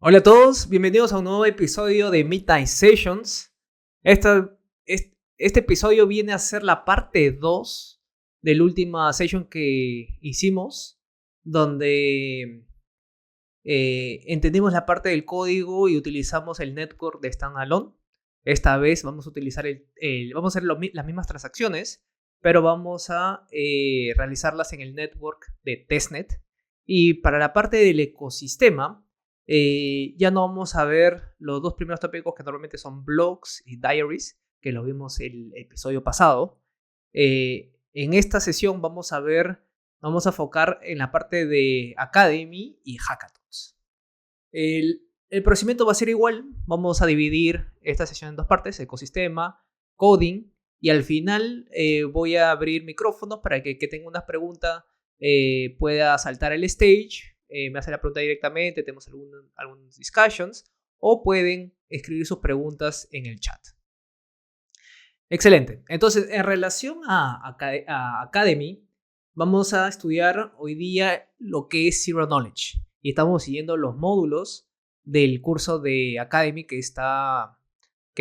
Hola a todos, bienvenidos a un nuevo episodio de Midnight Sessions. Este episodio viene a ser la parte 2 de la última session que hicimos, donde entendimos la parte del código y utilizamos el network de standalone. Esta vez vamos a utilizar vamos a hacer las mismas transacciones, pero vamos a realizarlas en el network de testnet. Y para la parte del ecosistema, ya no vamos a ver los dos primeros tópicos que normalmente son blogs y diaries, que lo vimos el episodio pasado. En esta sesión vamos a enfocar en la parte de Academy y Hackathons. El procedimiento va a ser igual. Vamos a dividir esta sesión en dos partes: ecosistema, coding, y al final voy a abrir micrófonos para que tenga una pregunta pueda saltar el stage, me hace la pregunta directamente, tenemos algunos discussions, o pueden escribir sus preguntas en el chat. Excelente. Entonces, en relación a Academy, vamos a estudiar hoy día lo que es Zero Knowledge. Y estamos siguiendo los módulos del curso de Academy que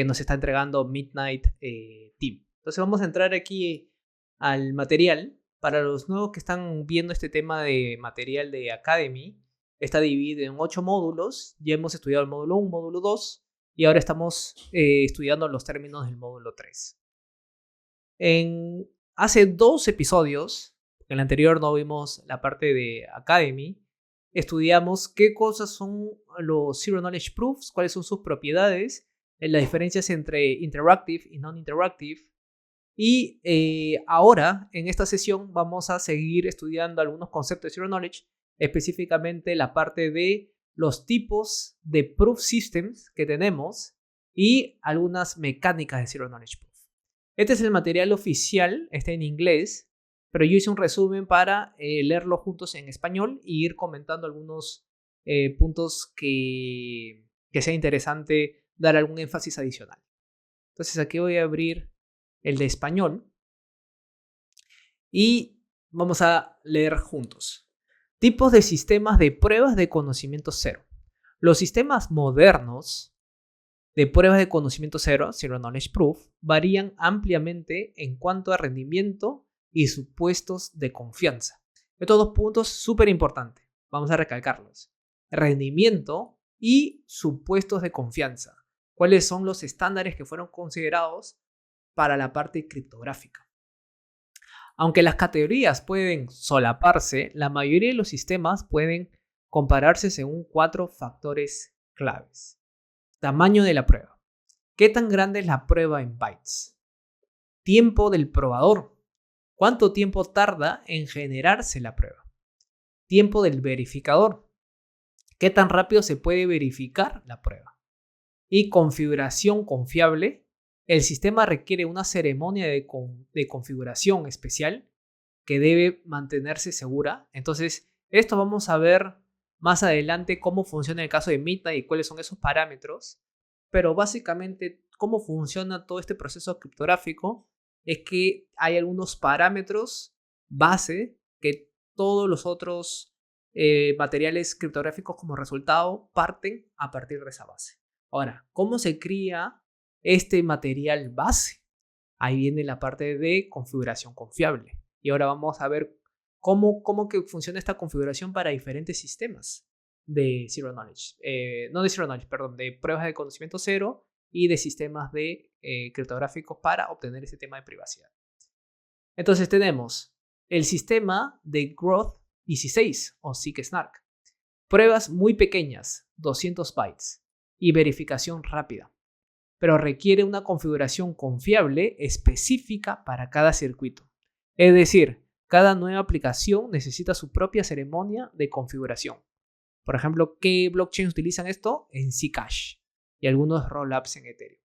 nos está entregando Midnight Team. Entonces, vamos a entrar aquí al material. Para los nuevos que están viendo este tema de material de Academy, está dividido en 8 módulos. Ya hemos estudiado el módulo 1, módulo 2, y ahora estamos estudiando los términos del módulo 3. Hace 2 episodios, en el anterior no vimos la parte de Academy, estudiamos qué cosas son los Zero Knowledge Proofs, cuáles son sus propiedades, las diferencias entre interactive y non-interactive. Y ahora, en esta sesión, vamos a seguir estudiando algunos conceptos de Zero Knowledge, específicamente la parte de los tipos de Proof Systems que tenemos y algunas mecánicas de Zero Knowledge Proof. Este es el material oficial, está en inglés, pero yo hice un resumen para leerlo juntos en español y ir comentando algunos puntos que sea interesante dar algún énfasis adicional. Entonces aquí voy a abrir el de español y vamos a leer juntos. Tipos de sistemas de pruebas de conocimiento cero. Los sistemas modernos de pruebas de conocimiento cero, Zero Knowledge Proof, varían ampliamente en cuanto a rendimiento y supuestos de confianza. Estos dos puntos súper importantes, vamos a recalcarlos. Rendimiento y supuestos de confianza. ¿Cuáles son los estándares que fueron considerados para la parte criptográfica? Aunque las categorías pueden solaparse, la mayoría de los sistemas pueden compararse según 4 factores claves. Tamaño de la prueba. ¿Qué tan grande es la prueba en bytes? Tiempo del probador. ¿Cuánto tiempo tarda en generarse la prueba? Tiempo del verificador. ¿Qué tan rápido se puede verificar la prueba? Y configuración confiable. El sistema requiere una ceremonia de configuración especial que debe mantenerse segura. Entonces, esto vamos a ver más adelante cómo funciona el caso de Midnight y cuáles son esos parámetros. Pero básicamente, cómo funciona todo este proceso criptográfico es que hay algunos parámetros base que todos los otros materiales criptográficos como resultado parten a partir de esa base. Ahora, ¿cómo se cría este material base? Ahí viene la parte de configuración confiable. Y ahora vamos a ver cómo que funciona esta configuración para diferentes sistemas de Zero Knowledge. No de Zero Knowledge, perdón, de pruebas de conocimiento cero y de sistemas de criptográficos para obtener ese tema de privacidad. Entonces tenemos el sistema de Groth 16 o SIG-Snark. Pruebas muy pequeñas, 200 bytes, y verificación rápida, pero requiere una configuración confiable específica para cada circuito. Es decir, cada nueva aplicación necesita su propia ceremonia de configuración. Por ejemplo, ¿qué blockchains utilizan esto? En Zcash y algunos rollups en Ethereum.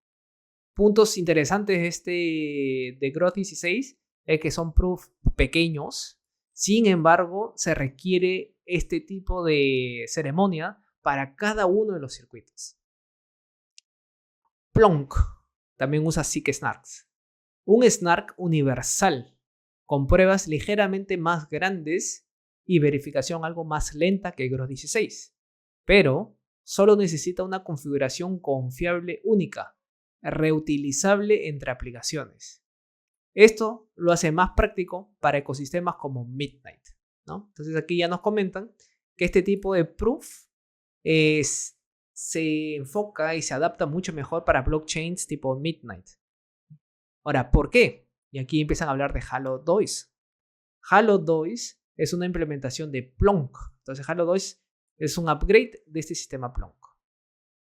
Puntos interesantes de Groth 16 es que son proof pequeños. Sin embargo, se requiere este tipo de ceremonia para cada uno de los circuitos. Plonk también usa SIG-Snarks. Un snark universal con pruebas ligeramente más grandes y verificación algo más lenta que Groth 16, pero solo necesita una configuración confiable única, reutilizable entre aplicaciones. Esto lo hace más práctico para ecosistemas como Midnight, ¿no? Entonces aquí ya nos comentan que este tipo de proof se enfoca y se adapta mucho mejor para blockchains tipo Midnight. Ahora, ¿por qué? Y aquí empiezan a hablar de HaloDois. HaloDois es una implementación de Plonk. Entonces HaloDois es un upgrade de este sistema Plonk,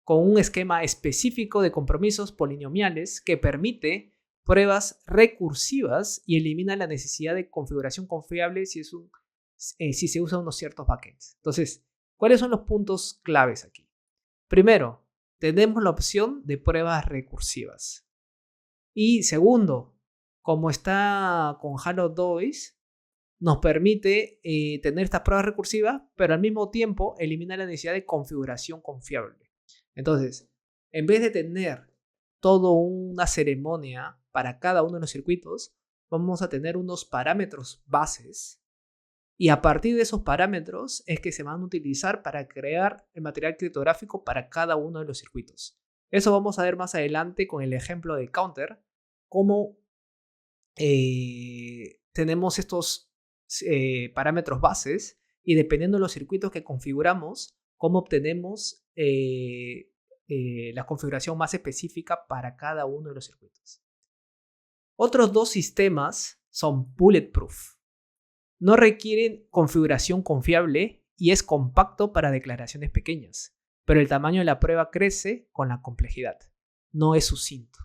con un esquema específico de compromisos polinomiales que permite pruebas recursivas y elimina la necesidad de configuración confiable si se usan unos ciertos backends. Entonces, ¿cuáles son los puntos claves aquí? Primero, tenemos la opción de pruebas recursivas. Y segundo, como está con HaloDois, nos permite tener estas pruebas recursivas, pero al mismo tiempo elimina la necesidad de configuración confiable. Entonces, en vez de tener toda una ceremonia para cada uno de los circuitos, vamos a tener unos parámetros bases y a partir de esos parámetros es que se van a utilizar para crear el material criptográfico para cada uno de los circuitos. Eso vamos a ver más adelante con el ejemplo de Counter, cómo tenemos estos parámetros bases y dependiendo de los circuitos que configuramos, cómo obtenemos la configuración más específica para cada uno de los circuitos. Otros dos sistemas son Bulletproof. No requieren configuración confiable y es compacto para declaraciones pequeñas, pero el tamaño de la prueba crece con la complejidad. No es sucinto,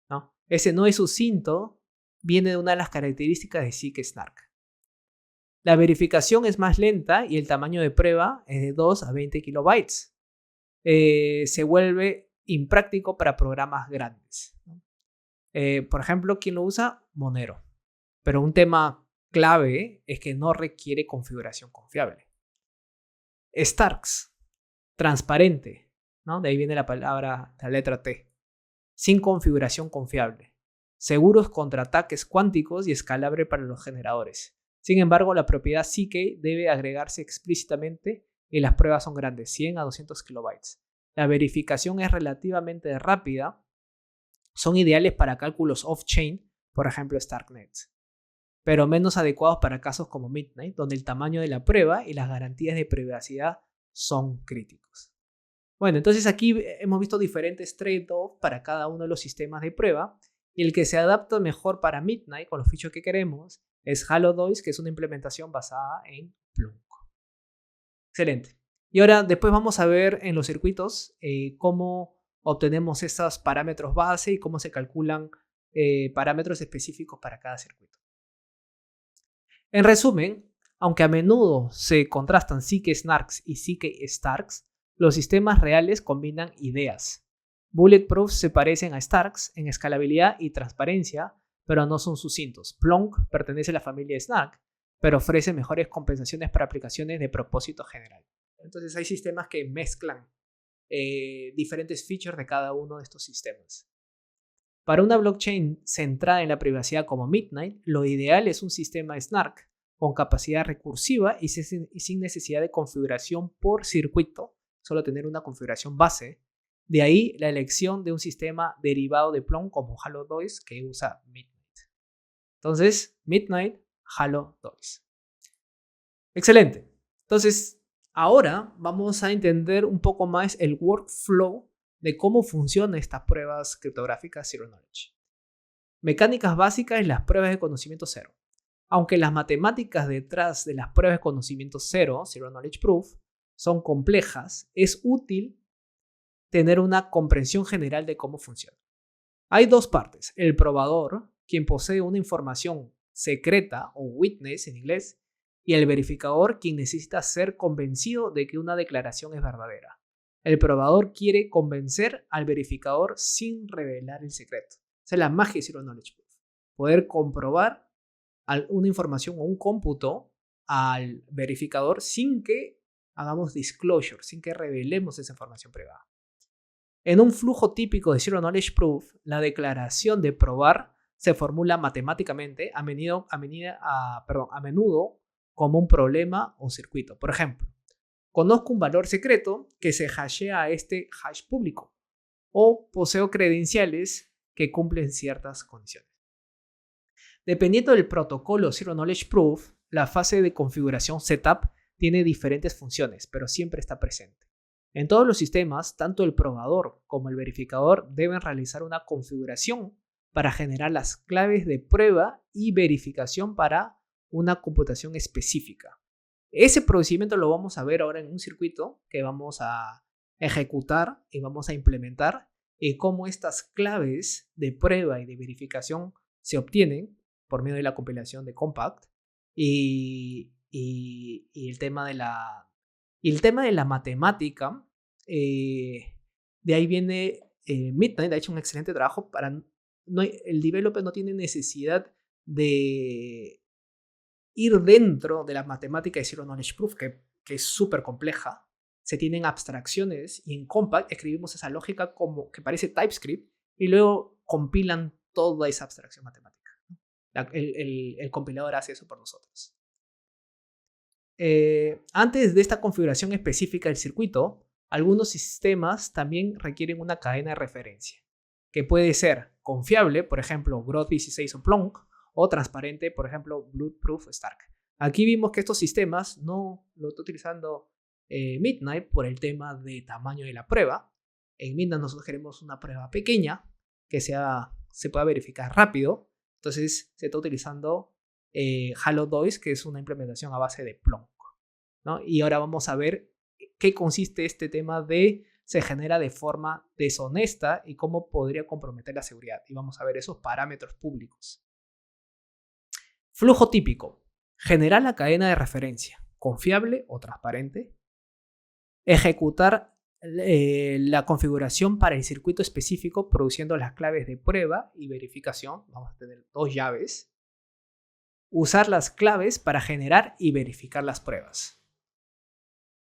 ¿no? Ese no es sucinto viene de una de las características de Zeek-Snark. La verificación es más lenta y el tamaño de prueba es de 2 a 20 kilobytes. Se vuelve impráctico para programas grandes, ¿no? Por ejemplo, ¿quién lo usa? Monero. Pero un tema clave es que no requiere configuración confiable. Starks, transparente, ¿no? De ahí viene la palabra, la letra T. Sin configuración confiable. Seguros contra ataques cuánticos y escalable para los generadores. Sin embargo, la propiedad CK debe agregarse explícitamente y las pruebas son grandes, 100 a 200 kilobytes. La verificación es relativamente rápida. Son ideales para cálculos off-chain, por ejemplo Starknet, pero menos adecuados para casos como Midnight, donde el tamaño de la prueba y las garantías de privacidad son críticos. Bueno, entonces aquí hemos visto diferentes trade-offs para cada uno de los sistemas de prueba y el que se adapta mejor para Midnight con los features que queremos es HaloDois, que es una implementación basada en Plonk. Excelente. Y ahora después vamos a ver en los circuitos cómo obtenemos esos parámetros base y cómo se calculan parámetros específicos para cada circuito. En resumen, aunque a menudo se contrastan Zeek-Snarks y Zeek-Starks, los sistemas reales combinan ideas. Bulletproof se parecen a Starks en escalabilidad y transparencia, pero no son sucintos. Plonk pertenece a la familia Snark, pero ofrece mejores compensaciones para aplicaciones de propósito general. Entonces hay sistemas que mezclan diferentes features de cada uno de estos sistemas. Para una blockchain centrada en la privacidad como Midnight, lo ideal es un sistema Snark con capacidad recursiva y sin necesidad de configuración por circuito, solo tener una configuración base. De ahí la elección de un sistema derivado de Plonk como HaloDois que usa Midnight. Entonces, Midnight, HaloDois. Excelente. Entonces, ahora vamos a entender un poco más el workflow de cómo funcionan estas pruebas criptográficas Zero Knowledge. Mecánicas básicas en las pruebas de conocimiento cero. Aunque las matemáticas detrás de las pruebas de conocimiento cero, Zero Knowledge Proof, son complejas, es útil tener una comprensión general de cómo funciona. Hay dos partes. El probador, quien posee una información secreta o witness en inglés, y el verificador, quien necesita ser convencido de que una declaración es verdadera. El probador quiere convencer al verificador sin revelar el secreto. Esa es la magia de Zero Knowledge Proof. Poder comprobar una información o un cómputo al verificador sin que hagamos disclosure, sin que revelemos esa información privada. En un flujo típico de Zero Knowledge Proof, la declaración de probar se formula matemáticamente a menudo como un problema o circuito. Por ejemplo, conozco un valor secreto que se hashea a este hash público o poseo credenciales que cumplen ciertas condiciones. Dependiendo del protocolo Zero Knowledge Proof, la fase de configuración setup tiene diferentes funciones, pero siempre está presente. En todos los sistemas, tanto el probador como el verificador deben realizar una configuración para generar las claves de prueba y verificación para una computación específica. Ese procedimiento lo vamos a ver ahora en un circuito que vamos a ejecutar y vamos a implementar, y cómo estas claves de prueba y de verificación se obtienen por medio de la compilación de Compact y el tema de la matemática. De ahí viene Midnight, ha hecho un excelente trabajo. El developer no tiene necesidad de ir dentro de la matemática de Zero Knowledge Proof, que es súper compleja. Se tienen abstracciones y en Compact escribimos esa lógica como que parece TypeScript y luego compilan toda esa abstracción matemática. El compilador hace eso por nosotros. Antes de esta configuración específica del circuito, algunos sistemas también requieren una cadena de referencia, que puede ser confiable, por ejemplo, Groth16 o Plonk, o transparente, por ejemplo, Bloodproof Stark. Aquí vimos que estos sistemas no lo está utilizando Midnight por el tema de tamaño de la prueba. En Midnight nosotros queremos una prueba pequeña que se pueda verificar rápido. Entonces se está utilizando HaloDois, que es una implementación a base de Plonk, ¿no? Y ahora vamos a ver qué consiste este tema de se genera de forma deshonesta y cómo podría comprometer la seguridad. Y vamos a ver esos parámetros públicos. Flujo típico. Generar la cadena de referencia, confiable o transparente. Ejecutar la configuración para el circuito específico produciendo las claves de prueba y verificación. Vamos a tener 2 llaves. Usar las claves para generar y verificar las pruebas.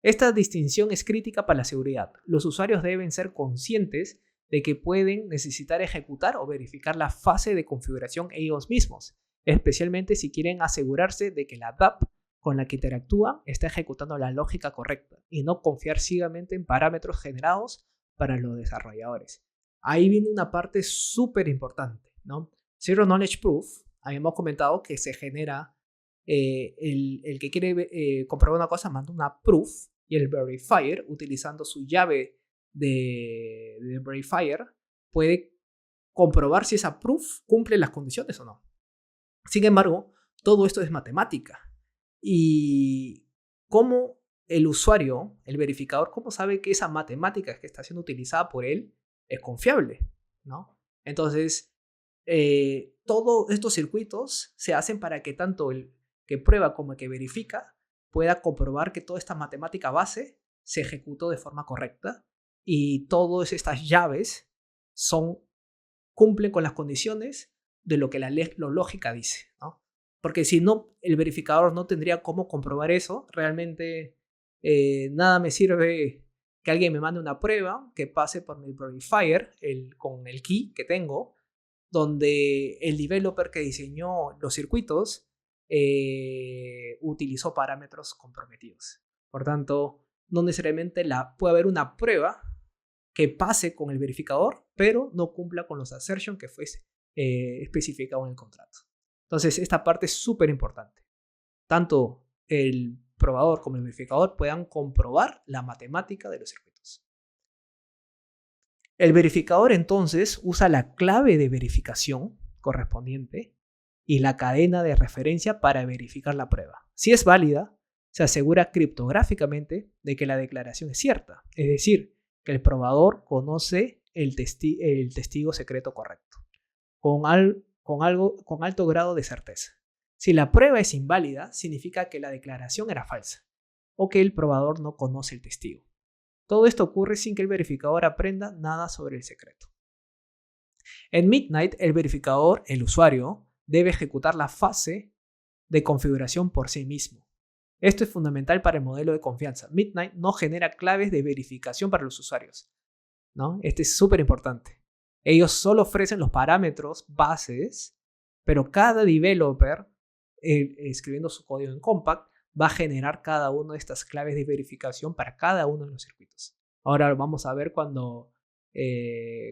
Esta distinción es crítica para la seguridad. Los usuarios deben ser conscientes de que pueden necesitar ejecutar o verificar la fase de configuración ellos mismos, especialmente si quieren asegurarse de que la DApp con la que interactúan está ejecutando la lógica correcta y no confiar ciegamente en parámetros generados para los desarrolladores. Ahí viene una parte súper importante, ¿no? Zero Knowledge Proof, habíamos comentado que se genera, el que quiere comprobar una cosa manda una proof, y el verifier, utilizando su llave de verifier, puede comprobar si esa proof cumple las condiciones o no. Sin embargo, todo esto es matemática. Y cómo el usuario, el verificador, cómo sabe que esa matemática que está siendo utilizada por él es confiable, ¿no? Entonces, todos estos circuitos se hacen para que tanto el que prueba como el que verifica pueda comprobar que toda esta matemática base se ejecutó de forma correcta y todas estas llaves cumplen con las condiciones de lo que la lógica dice, ¿no? Porque si no, el verificador no tendría cómo comprobar eso. Realmente nada me sirve que alguien me mande una prueba que pase por mi verifier con el key que tengo, donde el developer que diseñó los circuitos utilizó parámetros comprometidos. Por tanto, no necesariamente puede haber una prueba que pase con el verificador, pero no cumpla con los assertions que fue especificado en el contrato. Entonces, esta parte es súper importante. Tanto el probador como el verificador puedan comprobar la matemática de los circuitos. El verificador entonces usa la clave de verificación correspondiente y la cadena de referencia para verificar la prueba. Si es válida, se asegura criptográficamente de que la declaración es cierta, es decir, que el probador conoce el testigo secreto correcto, con alto grado de certeza. Si la prueba es inválida, significa que la declaración era falsa o que el probador no conoce el testigo. Todo esto ocurre sin que el verificador aprenda nada sobre el secreto. En Midnight, el verificador, el usuario, debe ejecutar la fase de configuración por sí mismo. Esto es fundamental para el modelo de confianza. Midnight no genera claves de verificación para los usuarios, ¿no? Este es súper importante. Ellos solo ofrecen los parámetros bases, pero cada developer, escribiendo su código en Compact, va a generar cada una de estas claves de verificación para cada uno de los circuitos. Ahora vamos a ver cuando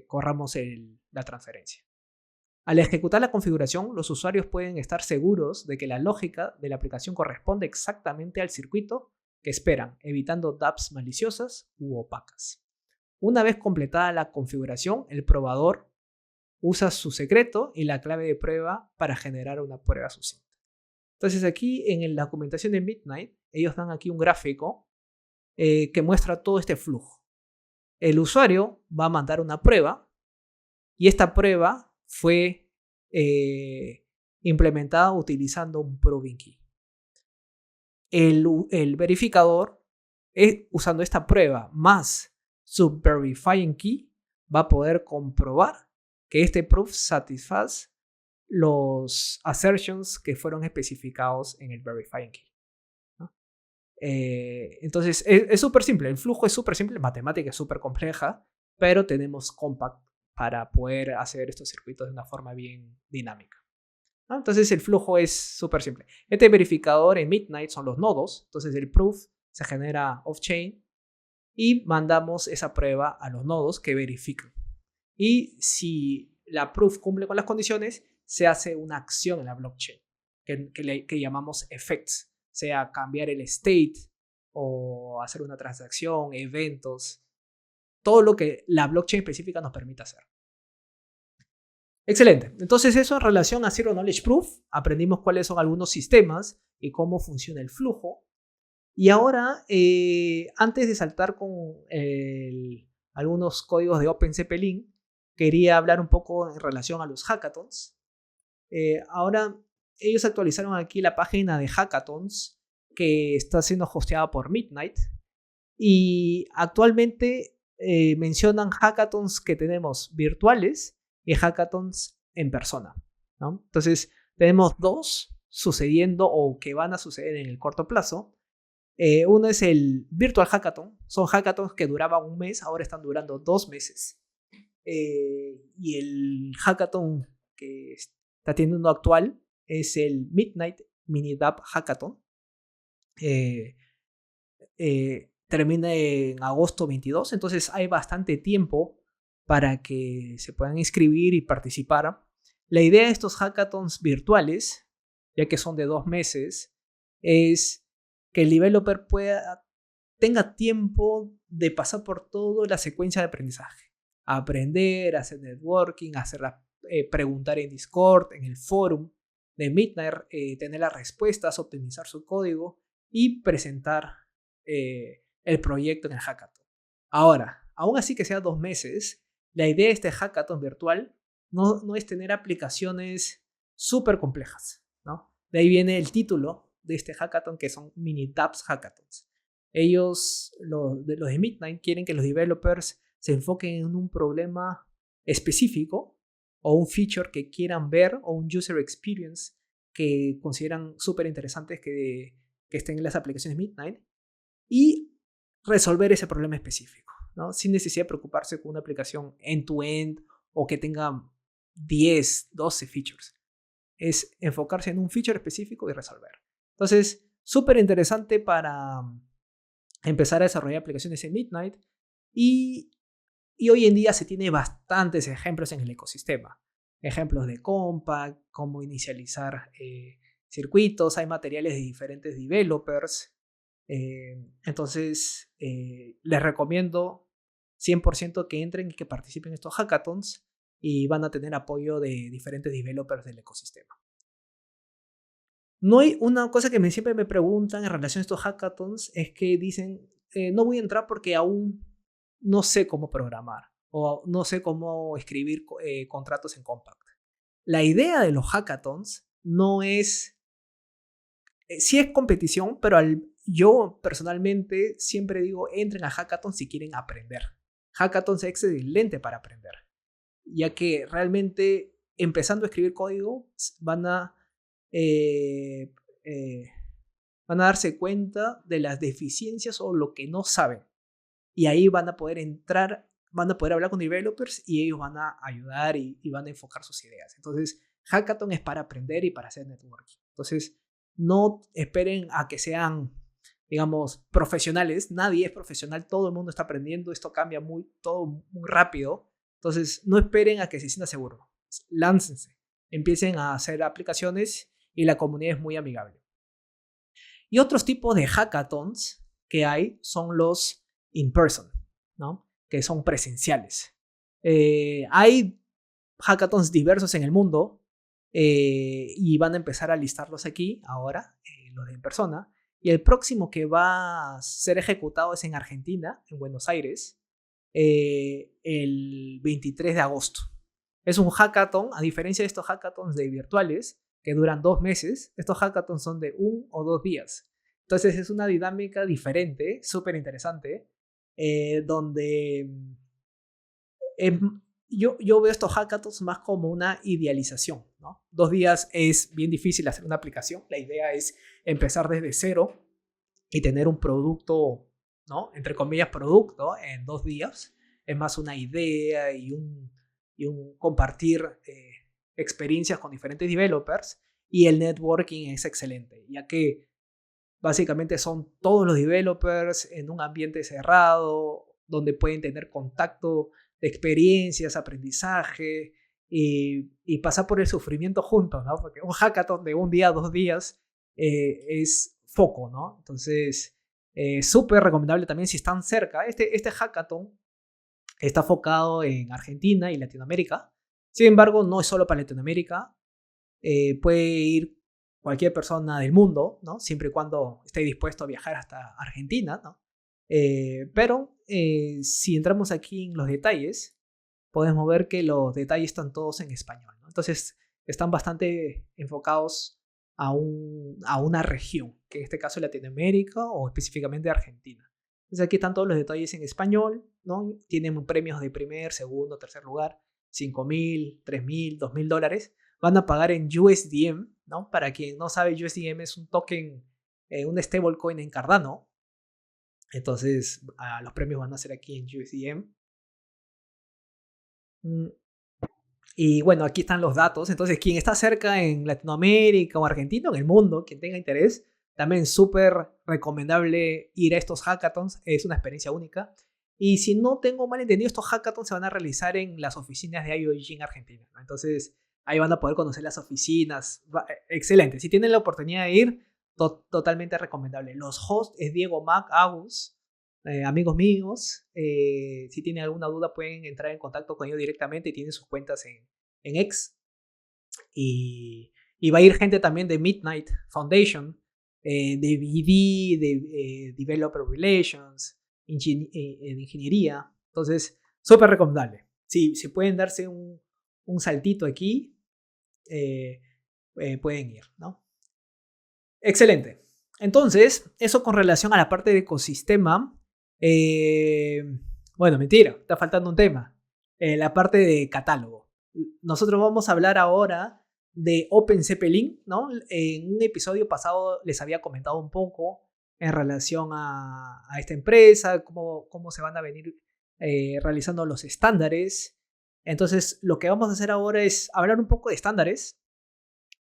corramos la transferencia. Al ejecutar la configuración, los usuarios pueden estar seguros de que la lógica de la aplicación corresponde exactamente al circuito que esperan, evitando dApps maliciosas u opacas. Una vez completada la configuración, el probador usa su secreto y la clave de prueba para generar una prueba sucinta. Entonces aquí en la documentación de Midnight, ellos dan aquí un gráfico que muestra todo este flujo. El usuario va a mandar una prueba y esta prueba fue implementada utilizando un proving key. El verificador, usando esta prueba más su verifying key, va a poder comprobar que este proof satisface los assertions que fueron especificados en el verifying key, ¿no? Entonces es súper simple, el flujo es súper simple, matemática es súper compleja, pero tenemos Compact para poder hacer estos circuitos de una forma bien dinámica, ¿no? Entonces el flujo es súper simple. Este verificador en Midnight son los nodos, entonces el proof se genera off-chain y mandamos esa prueba a los nodos que verifican. Y si la proof cumple con las condiciones, se hace una acción en la blockchain que llamamos effects, sea cambiar el state o hacer una transacción, eventos, todo lo que la blockchain específica nos permite hacer. Excelente. Entonces eso en relación a Zero Knowledge Proof, aprendimos cuáles son algunos sistemas y cómo funciona el flujo. Y ahora, antes de saltar con algunos códigos de OpenZeppelin, quería hablar un poco en relación a los hackathons. Ahora, ellos actualizaron aquí la página de hackathons que está siendo hosteada por Midnight. Y actualmente mencionan hackathons que tenemos virtuales y hackathons en persona, ¿no? Entonces, tenemos dos sucediendo o que van a suceder en el corto plazo. Uno es el Virtual Hackathon. Son hackathons que duraban un mes, ahora están durando 2 meses. Y el hackathon que está teniendo actual es el Midnight Mini dApp Hackathon. Termina en agosto 22, entonces hay bastante tiempo para que se puedan inscribir y participar. La idea de estos hackathons virtuales, ya que son de 2 meses, es que el developer tenga tiempo de pasar por toda la secuencia de aprendizaje. Aprender, hacer networking, preguntar en Discord, en el forum de Midnight, tener las respuestas, optimizar su código y presentar el proyecto en el hackathon. Ahora, aún así que sea 2 meses, la idea de este hackathon virtual no es tener aplicaciones súper complejas, ¿no? De ahí viene el título de este hackathon, que son mini dApps hackathons. Ellos, los de Midnight, quieren que los developers se enfoquen en un problema específico o un feature que quieran ver o un user experience que consideran súper interesantes que estén en las aplicaciones Midnight y resolver ese problema específico, ¿no? Sin necesidad de preocuparse con una aplicación end-to-end o que tenga 10, 12 features. Es enfocarse en un feature específico y resolver. Entonces, súper interesante para empezar a desarrollar aplicaciones en Midnight y hoy en día se tiene bastantes ejemplos en el ecosistema. Ejemplos de Compact, cómo inicializar circuitos, hay materiales de diferentes developers. Entonces, les recomiendo 100% que entren y que participen en estos hackathons y van a tener apoyo de diferentes developers del ecosistema. No hay una cosa que siempre me preguntan en relación a estos hackathons, es que dicen, no voy a entrar porque aún no sé cómo programar o no sé cómo escribir contratos en Compact. La idea de los hackathons no es, sí es competición, pero yo personalmente siempre digo, entren a hackathons si quieren aprender. Hackathons es excelente para aprender, ya que realmente empezando a escribir código van a darse cuenta de las deficiencias o lo que no saben. Y ahí van a poder entrar, van a poder hablar con developers y ellos van a ayudar y van a enfocar sus ideas. Entonces, hackathon es para aprender y para hacer networking. Entonces, no esperen a que sean, digamos, profesionales. Nadie es profesional, todo el mundo está aprendiendo, esto cambia todo muy rápido. Entonces, no esperen a que se sientan seguros. Láncense, empiecen a hacer aplicaciones y la comunidad es muy amigable. Y otros tipos de hackathons que hay son los in-person, ¿no? Que son presenciales. Hay hackathons diversos en el mundo y van a empezar a listarlos aquí ahora, los de en persona. Y el próximo que va a ser ejecutado es en Argentina, en Buenos Aires, el 23 de agosto. Es un hackathon, a diferencia de estos hackathons de virtuales, que duran 2 meses, estos hackathons son de 1 o 2 días. Entonces es una dinámica diferente, súper interesante, donde yo veo estos hackathons más como una idealización, ¿no? 2 días es bien difícil hacer una aplicación. La idea es empezar desde cero y tener un producto, ¿no? Entre comillas, producto en 2 días. Es más una idea y un compartir experiencias con diferentes developers, y el networking es excelente, ya que básicamente son todos los developers en un ambiente cerrado, donde pueden tener contacto de experiencias, aprendizaje y pasar por el sufrimiento juntos, ¿no? Porque un hackathon de 1 día, 2 días es foco, ¿no? Entonces, súper recomendable también si están cerca. Este hackathon está enfocado en Argentina y Latinoamérica. Sin embargo, no es solo para Latinoamérica. Puede ir cualquier persona del mundo, ¿no? Siempre y cuando esté dispuesto a viajar hasta Argentina, ¿no? Pero si entramos aquí en los detalles, podemos ver que los detalles están todos en español, ¿no? Entonces están bastante enfocados a una región, que en este caso es Latinoamérica o específicamente Argentina. Entonces aquí están todos los detalles en español, ¿no? Tienen premios de primer, segundo, tercer lugar, $5,000, $3,000, $2,000. Van a pagar en USDM, ¿no? Para quien no sabe, USDM es un token, un stablecoin en Cardano. Entonces, los premios van a ser aquí en USDM. Y bueno, aquí están los datos. Entonces, quien está cerca en Latinoamérica o Argentina, en el mundo, quien tenga interés, también súper recomendable ir a estos hackathons. Es una experiencia única. Y si no tengo mal entendido, estos hackathons se van a realizar en las oficinas de IOG en Argentina, ¿no? Entonces, ahí van a poder conocer las oficinas. Excelente. Si tienen la oportunidad de ir, totalmente recomendable. Los hosts es Diego Mac, Agus, amigos míos. Si tienen alguna duda pueden entrar en contacto con ellos directamente y tienen sus cuentas en X. Y va a ir gente también de Midnight Foundation, de BD, de Developer Relations, de ingeniería. Entonces, súper recomendable. Si pueden darse un saltito aquí, pueden ir, ¿no? Excelente. Entonces, eso con relación a la parte de ecosistema. Bueno, mentira, está faltando un tema. La parte de catálogo. Nosotros vamos a hablar ahora de OpenZeppelin, ¿no? En un episodio pasado les había comentado un poco en relación a esta empresa, cómo se van a venir realizando los estándares. Entonces, lo que vamos a hacer ahora es hablar un poco de estándares,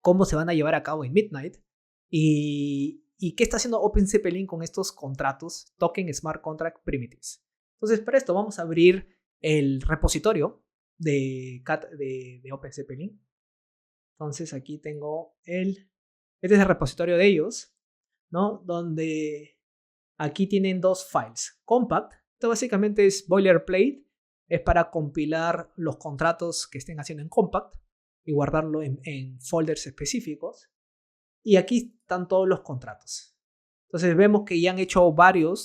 cómo se van a llevar a cabo en Midnight y qué está haciendo OpenZeppelin con estos contratos, Token Smart Contract Primitives. Entonces, para esto vamos a abrir el repositorio de OpenZeppelin. Entonces, aquí tengo este es el repositorio de ellos, ¿no? Donde aquí tienen 2 files. Compact, esto básicamente es boilerplate, es para compilar los contratos que estén haciendo en Compact y guardarlo en folders específicos. Y aquí están todos los contratos. Entonces vemos que ya han hecho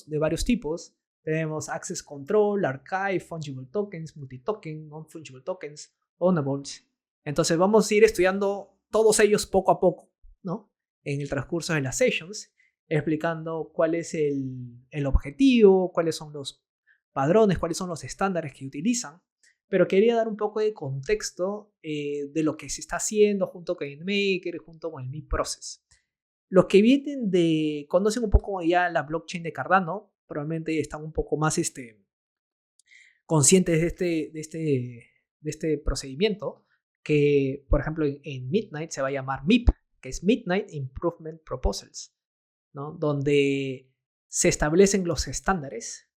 de varios tipos. Tenemos Access Control, Archive, Fungible Tokens, Multi-Token, Non-Fungible Tokens, Ownables. Entonces vamos a ir estudiando todos ellos poco a poco, ¿no? En el transcurso de las sessions, explicando cuál es el objetivo, cuáles son los padrones, cuáles son los estándares que utilizan. Pero quería dar un poco de contexto de lo que se está haciendo junto con GameMaker, junto con el MIP Process. Los que conocen un poco ya la blockchain de Cardano, probablemente están un poco más conscientes de este procedimiento, que por ejemplo en Midnight se va a llamar MIP, que es Midnight Improvement Proposals, ¿no? Donde se establecen los estándares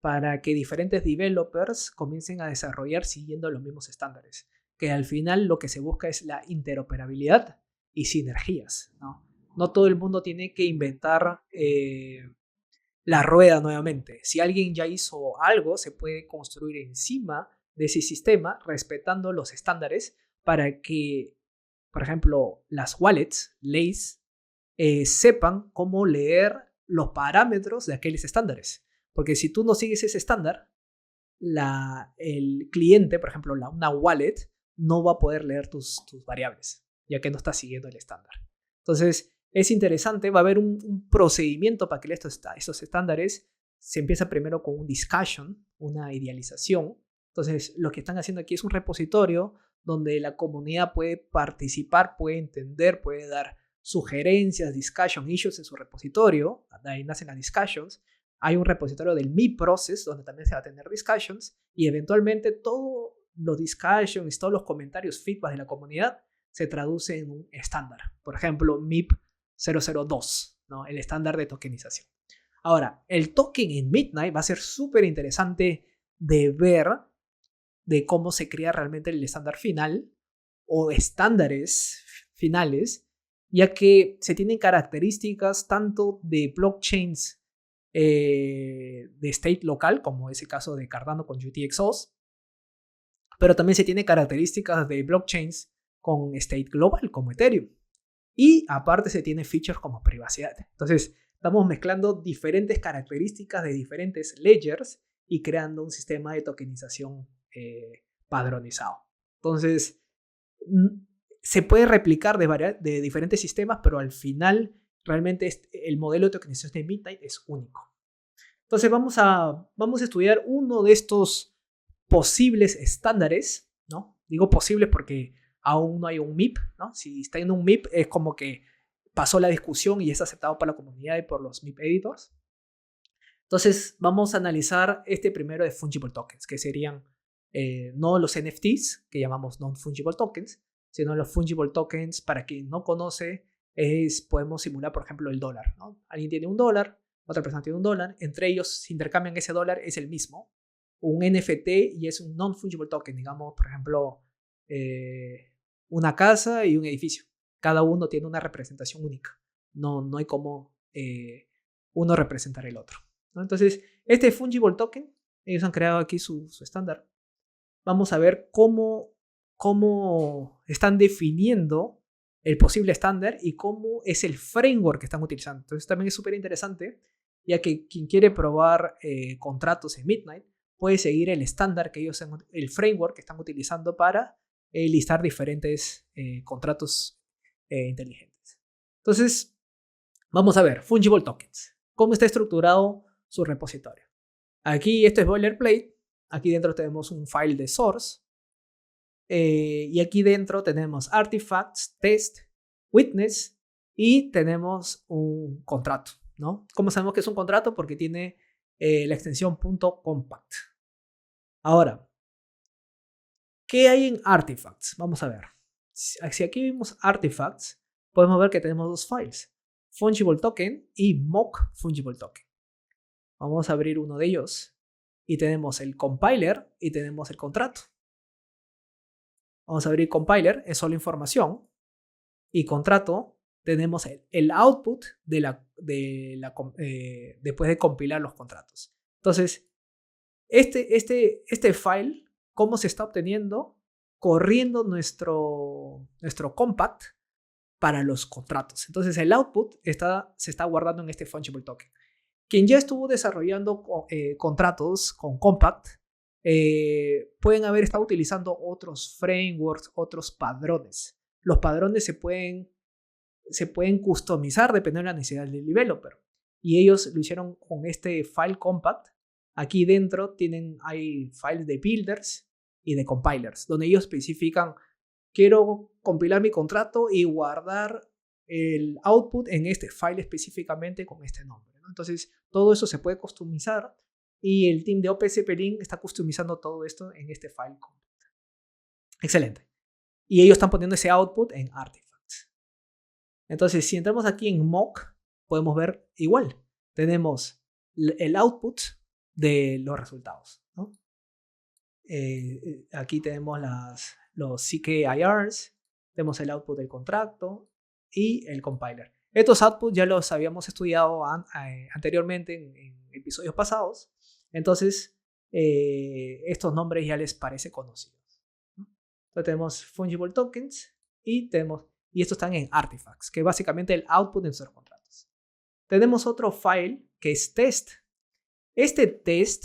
para que diferentes developers comiencen a desarrollar siguiendo los mismos estándares, que al final lo que se busca es la interoperabilidad y sinergias, ¿no? No todo el mundo tiene que inventar la rueda nuevamente. Si alguien ya hizo algo, se puede construir encima de ese sistema respetando los estándares para que, por ejemplo, las wallets, Lace, sepan cómo leer los parámetros de aquellos estándares. Porque si tú no sigues ese estándar, el cliente, por ejemplo, una wallet, no va a poder leer tus variables, ya que no está siguiendo el estándar. Entonces, es interesante, va a haber un procedimiento para que estos estándares se empieza primero con un discussion, una idealización. Entonces, lo que están haciendo aquí es un repositorio donde la comunidad puede participar, puede entender, puede dar sugerencias, discussion issues en su repositorio. De ahí nacen las discussions. Hay un repositorio del Mi Process donde también se va a tener discussions y eventualmente todos los discussions, todos los comentarios, feedback de la comunidad se traduce en un estándar. Por ejemplo, MIP 002, ¿no? El estándar de tokenización. Ahora, el token en Midnight va a ser súper interesante de ver de cómo se crea realmente el estándar final o estándares finales, ya que se tienen características tanto de blockchains de state local, como ese caso de Cardano con UTXOs, pero también se tiene características de blockchains con state global, como Ethereum. Y aparte se tiene features como privacidad. Entonces, estamos mezclando diferentes características de diferentes ledgers y creando un sistema de tokenización padronizado. Entonces, se puede replicar de diferentes sistemas, pero al final realmente el modelo de tokenización de Midnight es único. Entonces vamos a estudiar uno de estos posibles estándares, ¿no? Digo posibles porque aún no hay un MIP, ¿no? Si está en un MIP es como que pasó la discusión y es aceptado por la comunidad y por los MIP editors. Entonces vamos a analizar este primero de fungible tokens, que serían no los NFTs, que llamamos non-fungible tokens, sino los fungible tokens. Para quien no conoce, podemos simular, por ejemplo, el dólar, ¿no? Alguien tiene $1, otra persona tiene $1, entre ellos se intercambian ese dólar, es el mismo. Un NFT y es un non-fungible token, digamos, por ejemplo, una casa y un edificio. Cada uno tiene una representación única. No hay como uno representar el otro, ¿no? Entonces, este fungible token, ellos han creado aquí su estándar. Vamos a ver cómo están definiendo el posible estándar y cómo es el framework que están utilizando. Entonces también es súper interesante, ya que quien quiere probar contratos en Midnight puede seguir el estándar que ellos, el framework que están utilizando para listar diferentes contratos inteligentes. Entonces, vamos a ver, fungible tokens. ¿Cómo está estructurado su repositorio? Aquí esto es boilerplate. Aquí dentro tenemos un file de source. Y aquí dentro tenemos artifacts, test, witness y tenemos un contrato, ¿no? ¿Cómo sabemos que es un contrato? Porque tiene la extensión .compact. Ahora, ¿qué hay en artifacts? Vamos a ver. Si aquí vemos artifacts, podemos ver que tenemos dos files, fungible token y mock fungible token. Vamos a abrir uno de ellos y tenemos el compiler y tenemos el contrato. Vamos a abrir compiler, es solo información, y contrato, tenemos el output después de compilar los contratos. Entonces, este file, ¿cómo se está obteniendo? Corriendo nuestro compact para los contratos. Entonces, el output se está guardando en este fungible token. Quien ya estuvo desarrollando contratos con compact, pueden haber estado utilizando otros frameworks, otros padrones. Los padrones se pueden customizar dependiendo de la necesidad del developer. Y ellos lo hicieron con este file compact. Aquí dentro hay files de builders y de compilers, donde ellos especifican: quiero compilar mi contrato y guardar el output en este file específicamente con este nombre, ¿no? Entonces, todo eso se puede customizar y el team de OPCP-Link está customizando todo esto en este file compact. Excelente. Y ellos están poniendo ese output en artifacts. Entonces, si entramos aquí en mock, podemos ver igual. Tenemos el output de los resultados, ¿no? Aquí tenemos los CKIRs, tenemos el output del contrato y el compiler. Estos outputs ya los habíamos estudiado anteriormente en episodios pasados, entonces estos nombres ya les parece conocidos, ¿no? Entonces tenemos fungible tokens y estos están en artifacts, que es básicamente el output de nuestros contratos. Tenemos otro file que es test. Este test,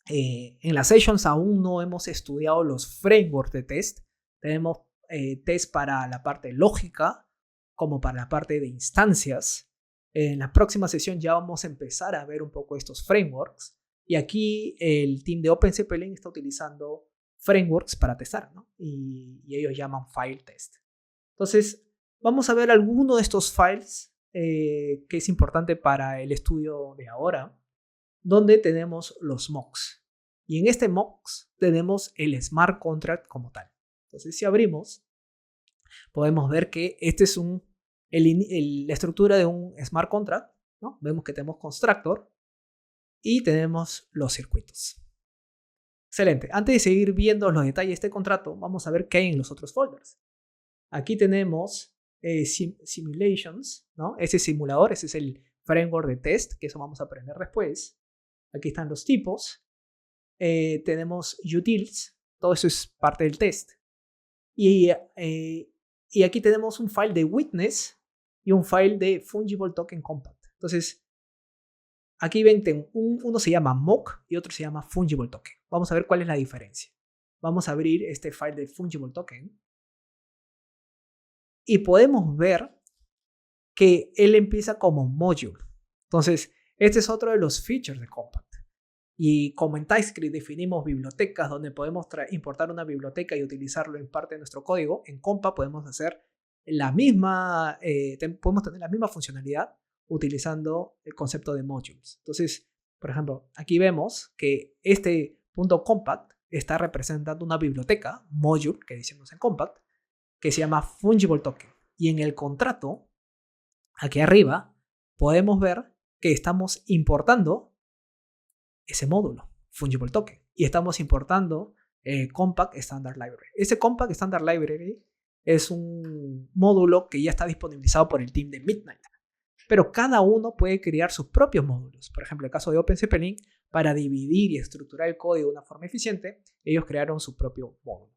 en las sessions aún no hemos estudiado los frameworks de test. Tenemos test para la parte lógica como para la parte de instancias. En la próxima sesión ya vamos a empezar a ver un poco estos frameworks. Y aquí el team de OpenCPLink está utilizando frameworks para testar, ¿no? Y ellos llaman file test. Entonces, vamos a ver alguno de estos files que es importante para el estudio de ahora, donde tenemos los mocks. Y en este mocks tenemos el smart contract como tal. Entonces, si abrimos, podemos ver que este es la estructura de un smart contract, ¿no? Vemos que tenemos constructor y tenemos los circuitos. Excelente. Antes de seguir viendo los detalles de este contrato, vamos a ver qué hay en los otros folders. Aquí tenemos simulations, ¿no? Ese simulador, ese es el framework de test, que eso vamos a aprender después. Aquí están los tipos. Tenemos utils, todo eso es parte del test. Y aquí tenemos un file de witness y un file de fungible token compact. Entonces, aquí ven, uno se llama mock y otro se llama fungible token. Vamos a ver cuál es la diferencia. Vamos a abrir este file de fungible token y podemos ver que él empieza como module. Entonces, este es otro de los features de compact. Y como en TypeScript definimos bibliotecas donde podemos importar una biblioteca y utilizarlo en parte de nuestro código, en Compa podemos hacer podemos tener la misma funcionalidad utilizando el concepto de modules. Entonces, por ejemplo, aquí vemos que este .compact está representando una biblioteca, module, que decimos en compact, que se llama fungible token. Y en el contrato, aquí arriba, podemos ver que estamos importando ese módulo, fungible token, y estamos importando Compact Standard Library. Ese Compact Standard Library es un módulo que ya está disponibilizado por el team de Midnight, pero cada uno puede crear sus propios módulos. Por ejemplo, en el caso de OpenCPLink, para dividir y estructurar el código de una forma eficiente, ellos crearon su propio módulo.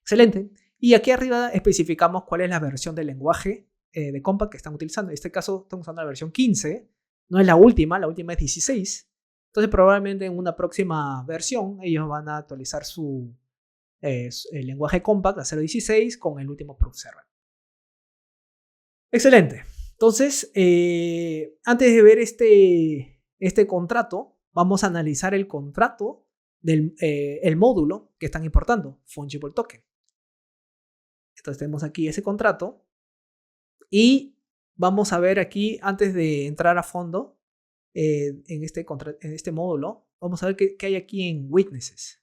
Excelente. Y aquí arriba especificamos cuál es la versión del lenguaje de Compact que están utilizando. En este caso estamos usando la versión 15, no es la última es 16. Entonces probablemente en una próxima versión ellos van a actualizar el lenguaje Compact a 0.16 con el último proof server. Excelente. Entonces, antes de ver este contrato, vamos a analizar el contrato del módulo que están importando, fungible token. Entonces tenemos aquí ese contrato y vamos a ver aquí, antes de entrar a fondo, en este módulo, vamos a ver qué hay aquí en witnesses.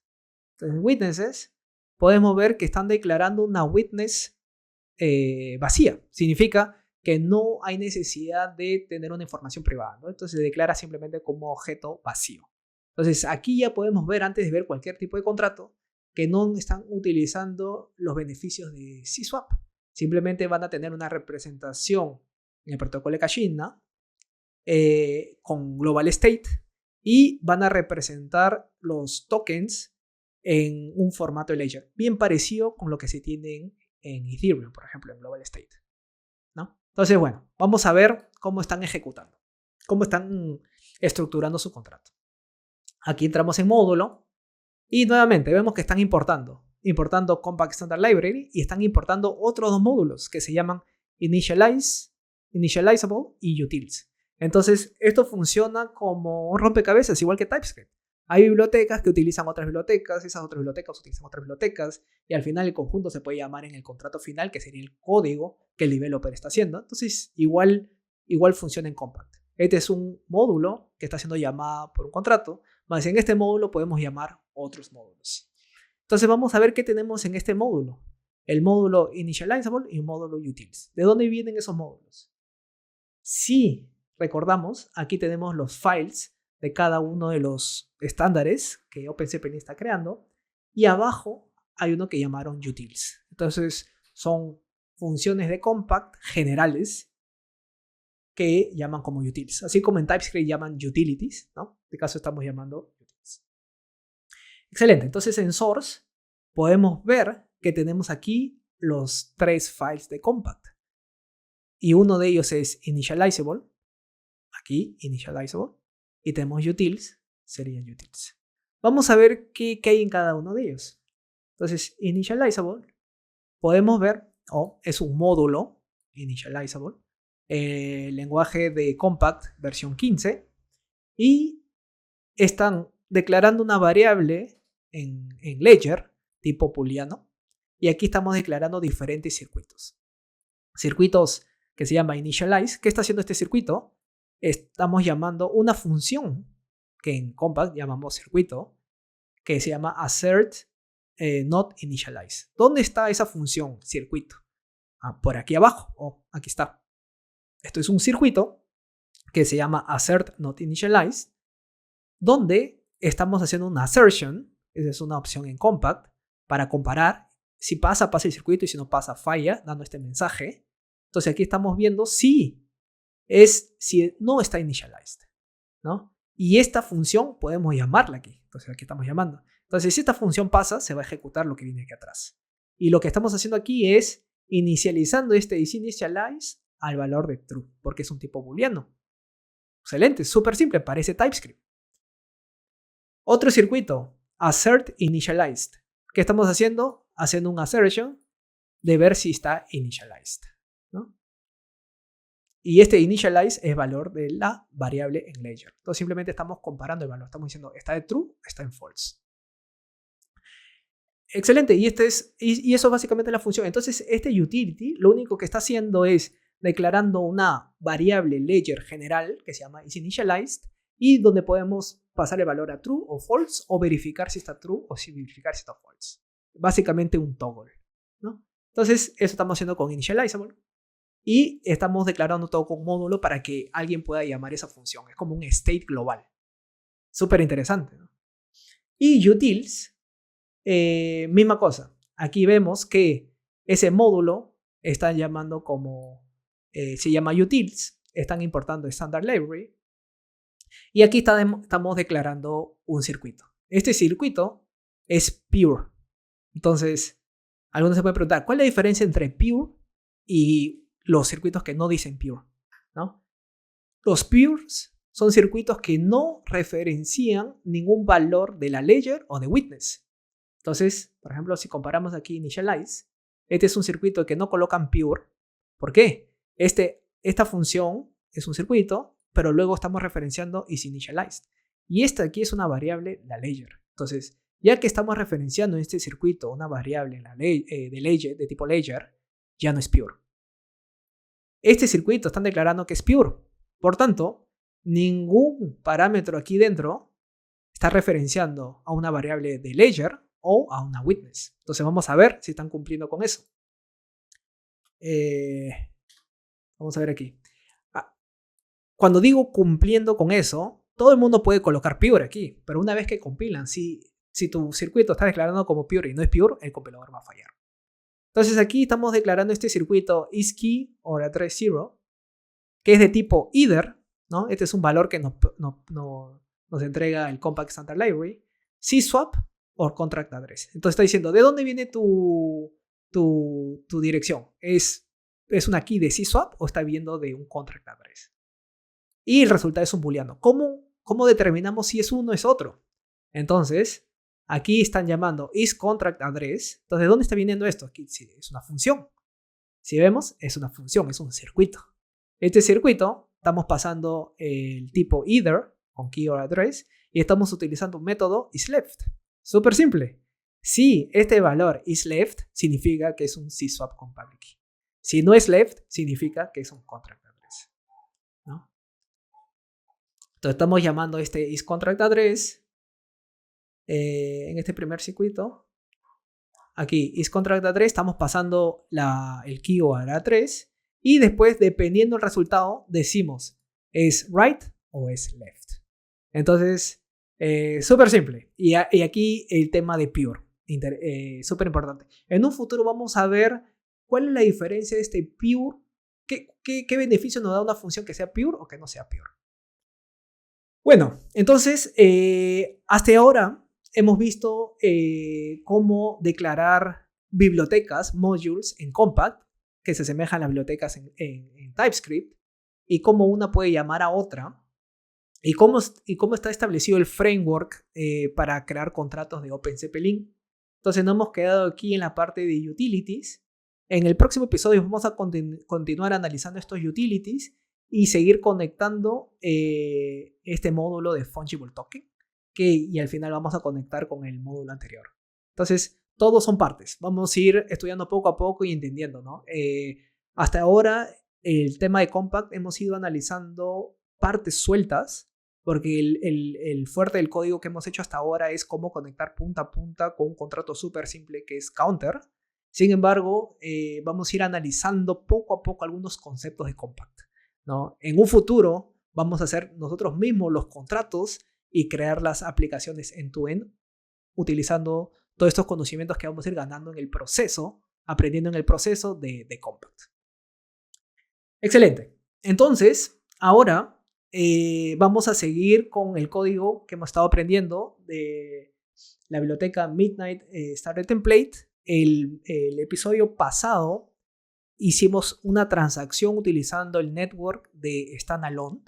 Entonces, en witnesses podemos ver que están declarando una witness vacía. Significa que no hay necesidad de tener una información privada, ¿no? Entonces se declara simplemente como objeto vacío. Entonces aquí ya podemos ver, antes de ver cualquier tipo de contrato, que no están utilizando los beneficios de CSwap. Simplemente van a tener una representación en el protocolo de Kashina con Global State y van a representar los tokens en un formato de ledger bien parecido con lo que se tiene en Ethereum, por ejemplo, en Global State, ¿no? Entonces, bueno, vamos a ver cómo están ejecutando, cómo están estructurando su contrato. Aquí entramos en módulo y nuevamente vemos que están importando Compact Standard Library y están importando otros dos módulos que se llaman Initializable y Utils. Entonces, esto funciona como un rompecabezas, igual que TypeScript. Hay bibliotecas que utilizan otras bibliotecas, esas otras bibliotecas utilizan otras bibliotecas, y al final el conjunto se puede llamar en el contrato final, que sería el código que el developer está haciendo. Entonces, igual funciona en Compact. Este es un módulo que está siendo llamado por un contrato, más en este módulo podemos llamar otros módulos. Entonces, vamos a ver qué tenemos en este módulo. el módulo initializable y el módulo utils. ¿De dónde vienen esos módulos? Si recordamos, aquí tenemos los files de cada uno de los estándares que OpenCPN está creando y abajo hay uno que llamaron utils. Entonces son funciones de compact generales que llaman como utils. Así como en TypeScript llaman utilities, ¿no? En este caso estamos llamando utils. Excelente. Entonces en source podemos ver que tenemos aquí los 3 files de compact. Y uno de ellos es initializable. Aquí, initializable. Y tenemos utils, serían utils. Vamos a ver qué hay en cada uno de ellos. Entonces, initializable, podemos ver, es un módulo initializable, lenguaje de compact versión 15, y están declarando una variable en ledger tipo booleano, y aquí estamos declarando diferentes circuitos. Circuitos que se llama initialize. ¿Qué está haciendo este circuito? Estamos llamando una función que en compact llamamos circuito, que se llama assert not initialize. ¿Dónde está esa función circuito? Por aquí abajo. Aquí está. Esto es un circuito que se llama assert not initialize, donde estamos haciendo una assertion. Esa es una opción en compact para comparar. Si pasa, pasa el circuito, y si no pasa, falla, dando este mensaje. Entonces aquí estamos viendo si no está initialized, ¿no? Y esta función podemos llamarla aquí. Entonces aquí estamos llamando. Entonces si esta función pasa, se va a ejecutar lo que viene aquí atrás. Y lo que estamos haciendo aquí es inicializando este isinitialize al valor de true, porque es un tipo booleano. Excelente, súper simple, parece TypeScript. Otro circuito, assert initialized. ¿Qué estamos haciendo? Haciendo un assertion de ver si está initialized, ¿no? Y este initialize es valor de la variable en ledger. Entonces simplemente estamos comparando el valor. Estamos diciendo, ¿está en true? ¿Está en false? Excelente. Y eso es básicamente la función. Entonces este utility lo único que está haciendo es declarando una variable ledger general que se llama isInitialized, y donde podemos pasar el valor a true o false, o verificar si está true o si verificar si está false. Básicamente un toggle, ¿no? Entonces eso estamos haciendo con initializable. Y estamos declarando todo con módulo para que alguien pueda llamar esa función. Es como un state global. Súper interesante, ¿no? Y utils, misma cosa. Aquí vemos que ese módulo está llamando como, se llama utils. Están importando standard library. Y aquí estamos declarando un circuito. Este circuito es pure. Entonces, algunos se pueden preguntar, ¿cuál es la diferencia entre pure y los circuitos que no dicen pure, ¿no? Los pures son circuitos que no referencian ningún valor de la ledger o de witness. Entonces, por ejemplo, si comparamos aquí initialize, este es un circuito que no colocan pure. ¿Por qué? Esta función es un circuito, pero luego estamos referenciando isInitialized. Y esta aquí es una variable, la ledger. Entonces, ya que estamos referenciando en este circuito una variable de ledger, de tipo ledger, ya no es pure. Este circuito están declarando que es pure. Por tanto, ningún parámetro aquí dentro está referenciando a una variable de ledger o a una witness. Entonces vamos a ver si están cumpliendo con eso. Vamos a ver aquí. Cuando digo cumpliendo con eso, todo el mundo puede colocar pure aquí, pero una vez que compilan, si tu circuito está declarando como pure y no es pure, el compilador va a fallar. Entonces aquí estamos declarando este circuito isKey or address 0, que es de tipo either, ¿no? Este es un valor que nos entrega el Compact Standard Library, cswap o contract address. Entonces está diciendo, ¿de dónde viene tu dirección? ¿Es una key de cswap o está viendo de un contract address? Y el resultado es un booleano. ¿Cómo determinamos si es uno o es otro? Entonces, aquí están llamando isContractAddress. Entonces, ¿de dónde está viniendo esto? Aquí es una función. Si vemos, es una función, es un circuito. Este circuito, estamos pasando el tipo either con key or address y estamos utilizando un método isLeft. Súper simple. Si este valor isLeft, significa que es un cswap con public key. Si no es left, significa que es un contract address, ¿no? Entonces estamos llamando este isContractAddress en este primer circuito aquí isContract A3, estamos pasando el keyword a 3 y después, dependiendo del resultado, decimos es right o es left. Entonces, súper simple. Y aquí el tema de pure, súper importante. En un futuro vamos a ver cuál es la diferencia de este pure, qué beneficio nos da una función que sea pure o que no sea pure. Bueno, entonces, hasta ahora hemos visto cómo declarar bibliotecas, modules en Compact, que se asemejan a las bibliotecas en TypeScript, y cómo una puede llamar a otra, y cómo está establecido el framework para crear contratos de OpenCP-Link. Entonces nos hemos quedado aquí en la parte de utilities. En el próximo episodio vamos a continuar analizando estos utilities y seguir conectando este módulo de Fungible Token, y al final vamos a conectar con el módulo anterior. Entonces, todos son partes. Vamos a ir estudiando poco a poco y entendiendo, ¿no? Hasta ahora, el tema de Compact hemos ido analizando partes sueltas, porque el fuerte del código que hemos hecho hasta ahora es cómo conectar punta a punta con un contrato súper simple que es Counter. Sin embargo, vamos a ir analizando poco a poco algunos conceptos de Compact, ¿no? En un futuro vamos a hacer nosotros mismos los contratos y crear las aplicaciones end-to-end utilizando todos estos conocimientos que vamos a ir ganando en el proceso, aprendiendo en el proceso de Compact. Excelente. Entonces, ahora vamos a seguir con el código que hemos estado aprendiendo de la biblioteca Midnight Starter Template. El episodio pasado hicimos una transacción utilizando el network de Standalone.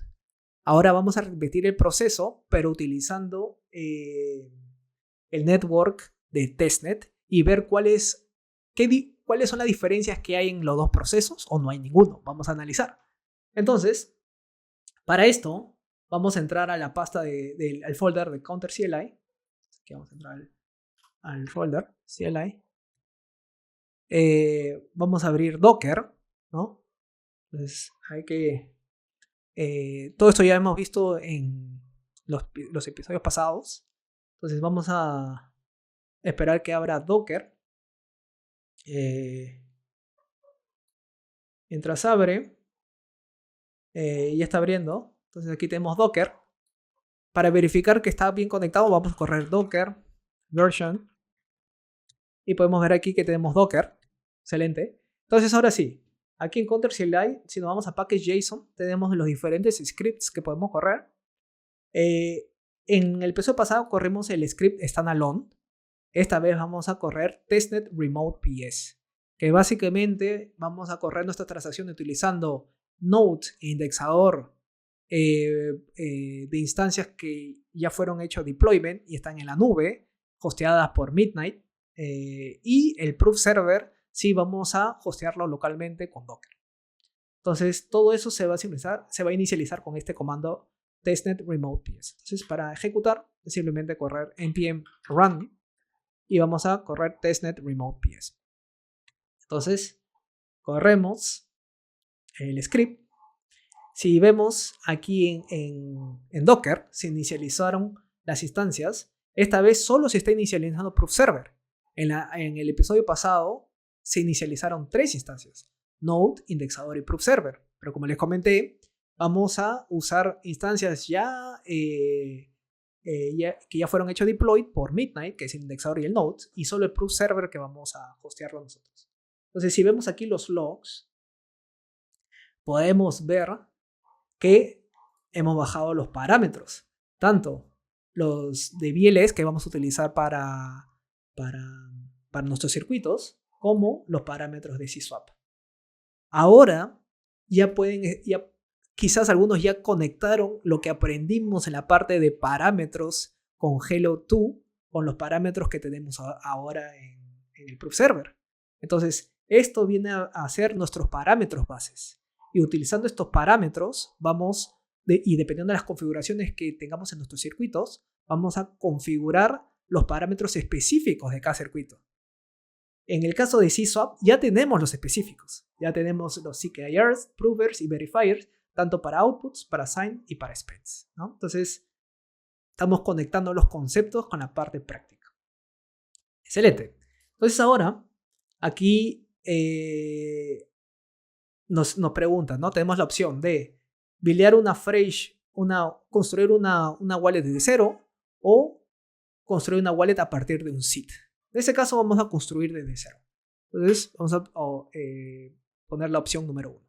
Ahora vamos a repetir el proceso, pero utilizando el network de testnet y ver cuáles son las diferencias que hay en los dos procesos o no hay ninguno. Vamos a analizar. Entonces, para esto, vamos a entrar a la pasta al folder de Counter CLI. Aquí vamos a entrar al folder CLI. Vamos a abrir Docker, ¿no? Entonces, hay que... todo esto ya hemos visto en los episodios pasados. Entonces vamos a esperar que abra Docker. Mientras abre, ya está abriendo. Entonces aquí tenemos Docker. Para verificar que está bien conectado, vamos a correr Docker version. Y podemos ver aquí que tenemos Docker. Excelente. Entonces ahora sí, aquí en Counter CLI, si nos vamos a package.json, tenemos los diferentes scripts que podemos correr. En el episodio pasado corrimos el script standalone. Esta vez vamos a correr testnet remote ps, que básicamente vamos a correr nuestra transacción utilizando Node e indexador de instancias que ya fueron hechos deployment y están en la nube, hosteadas por Midnight, y el proof server sí vamos a hostearlo localmente con Docker. Entonces todo eso se va a inicializar con este comando testnet remote ps. Entonces para ejecutar es simplemente correr npm run y vamos a correr testnet remote ps. Entonces corremos el script. Si vemos aquí en Docker se inicializaron las instancias. Esta vez solo se está inicializando proof server. En el episodio pasado se inicializaron 3 instancias: Node, indexador y proof server. Pero como les comenté, vamos a usar instancias que ya fueron hechos deploy por Midnight, que es el indexador y el Node, y solo el proof server que vamos a hostearlo nosotros. Entonces, si vemos aquí los logs, podemos ver que hemos bajado los parámetros, tanto los de BLS que vamos a utilizar para nuestros circuitos, como los parámetros de CSwap. Ahora quizás algunos ya conectaron lo que aprendimos en la parte de parámetros con Hello2 con los parámetros que tenemos ahora en el proof server. Entonces, esto viene a ser nuestros parámetros bases. Y utilizando estos parámetros, y dependiendo de las configuraciones que tengamos en nuestros circuitos, vamos a configurar los parámetros específicos de cada circuito. En el caso de CSwap, ya tenemos los específicos. Ya tenemos los CKIRs, provers y verifiers, tanto para outputs, para sign y para spends, ¿no? Entonces, estamos conectando los conceptos con la parte práctica. Excelente. Entonces ahora, aquí nos preguntan, ¿no? Tenemos la opción de buildear construir una wallet desde cero o construir una wallet a partir de un seed. En este caso vamos a construir desde cero. Entonces vamos a poner la opción número 1.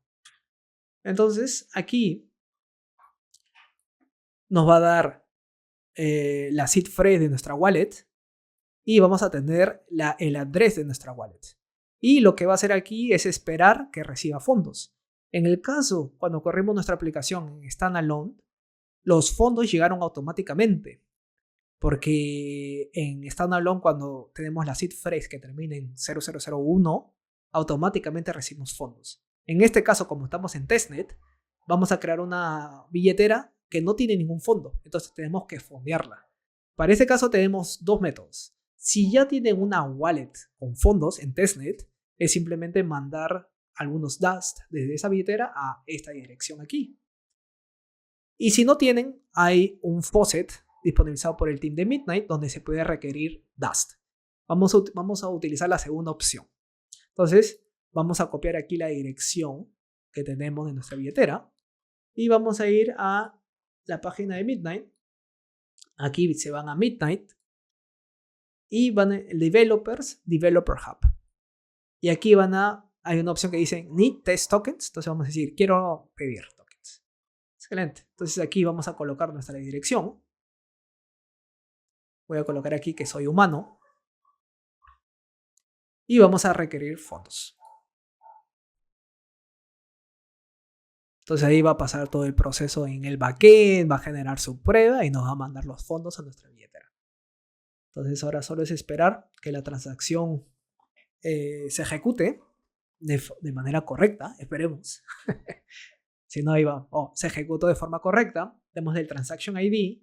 Entonces aquí nos va a dar la seed phrase de nuestra wallet y vamos a tener el address de nuestra wallet. Y lo que va a hacer aquí es esperar que reciba fondos. En el caso, cuando corrimos nuestra aplicación en standalone, los fondos llegaron automáticamente. Porque en standalone, cuando tenemos la seed phrase que termina en 0001, automáticamente recibimos fondos. En este caso, como estamos en testnet, vamos a crear una billetera que no tiene ningún fondo. Entonces tenemos que fondearla. Para este caso tenemos dos métodos. Si ya tienen una wallet con fondos en testnet, es simplemente mandar algunos dust desde esa billetera a esta dirección aquí. Y si no tienen, hay un faucet disponibilizado por el team de Midnight donde se puede requerir dust. Vamos a utilizar la segunda opción. Entonces, vamos a copiar aquí la dirección que tenemos en nuestra billetera y vamos a ir a la página de Midnight. Aquí se van a Midnight y van a Developers, Developer Hub. Y aquí hay una opción que dice Need Test Tokens. Entonces vamos a decir, quiero pedir tokens. Excelente. Entonces aquí vamos a colocar nuestra dirección. Voy a colocar aquí que soy humano. Y vamos a requerir fondos. Entonces ahí va a pasar todo el proceso en el backend, va a generar su prueba y nos va a mandar los fondos a nuestra billetera. Entonces ahora solo es esperar que la transacción se ejecute de manera correcta, esperemos. Si no, ahí va. Se ejecutó de forma correcta. Tenemos el Transaction ID.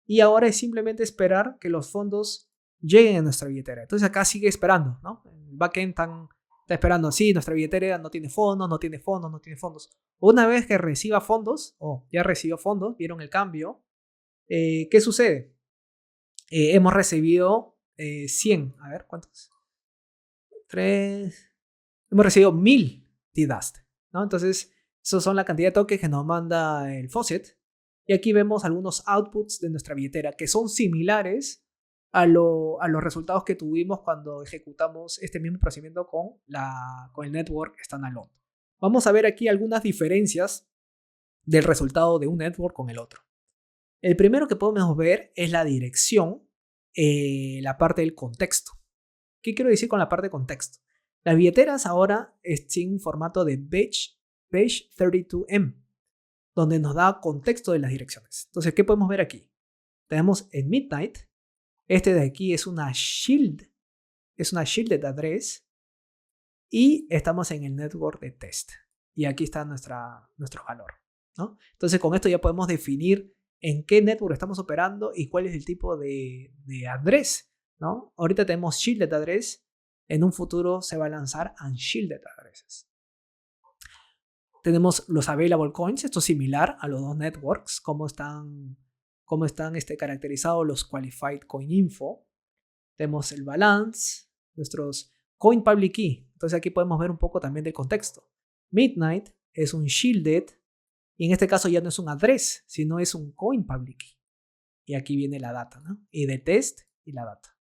Y ahora es simplemente esperar que los fondos lleguen a nuestra billetera. Entonces acá sigue esperando, ¿no? El backend está esperando. Sí, nuestra billetera no tiene fondos, no tiene fondos, no tiene fondos. Una vez que reciba fondos, ya recibió fondos, vieron el cambio, ¿qué sucede? Hemos recibido 100. A ver, ¿cuántos? 3. Hemos recibido 1000 T-Dust, ¿no? Entonces, esos son la cantidad de tokens que nos manda el faucet. Y aquí vemos algunos outputs de nuestra billetera que son similares a los resultados que tuvimos cuando ejecutamos este mismo procedimiento con el network standalone. Vamos a ver aquí algunas diferencias del resultado de un network con el otro. El primero que podemos ver es la dirección, la parte del contexto. ¿Qué quiero decir con la parte de contexto? Las billeteras ahora tienen un formato de Base32M, donde nos da contexto de las direcciones. Entonces, ¿qué podemos ver aquí? Tenemos en Midnight, este de aquí es una shielded address y estamos en el network de test. Y aquí está nuestro valor, ¿no? Entonces, con esto ya podemos definir en qué network estamos operando y cuál es el tipo de address, ¿no? Ahorita tenemos shielded address, en un futuro se va a lanzar unshielded addresses. Tenemos los available coins, esto es similar a los dos networks, cómo están caracterizados los qualified coin info. Tenemos el balance, nuestros coin public key. Entonces aquí podemos ver un poco también del contexto. Midnight es un shielded y en este caso ya no es un address, sino es un coin public key. Y aquí viene la data, ¿no? Y de test y la data.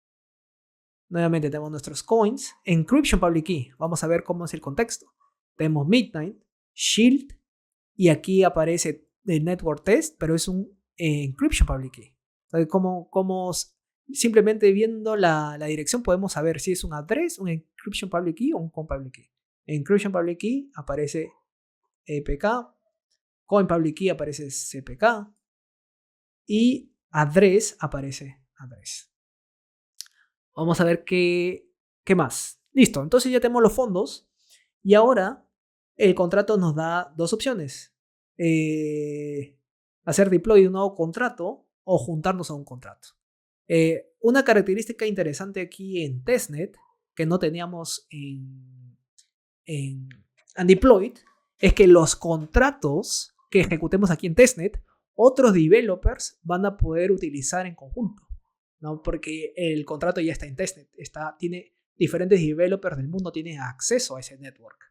Nuevamente tenemos nuestros coins, encryption public key. Vamos a ver cómo es el contexto. Tenemos Midnight, Shield, y aquí aparece el network test, pero es un encryption public key. Entonces, simplemente viendo la dirección podemos saber si es un address, un encryption public key o un coin public key. Encryption public key aparece EPK, coin public key aparece CPK y address aparece address. Vamos a ver qué más. Listo, entonces ya tenemos los fondos y ahora el contrato nos da dos opciones. Hacer deploy de un nuevo contrato o juntarnos a un contrato. Una característica interesante aquí en testnet que no teníamos en Undeployed es que los contratos que ejecutemos aquí en testnet, otros developers van a poder utilizar en conjunto, ¿no? Porque el contrato ya está en testnet, diferentes developers del mundo tienen acceso a ese network.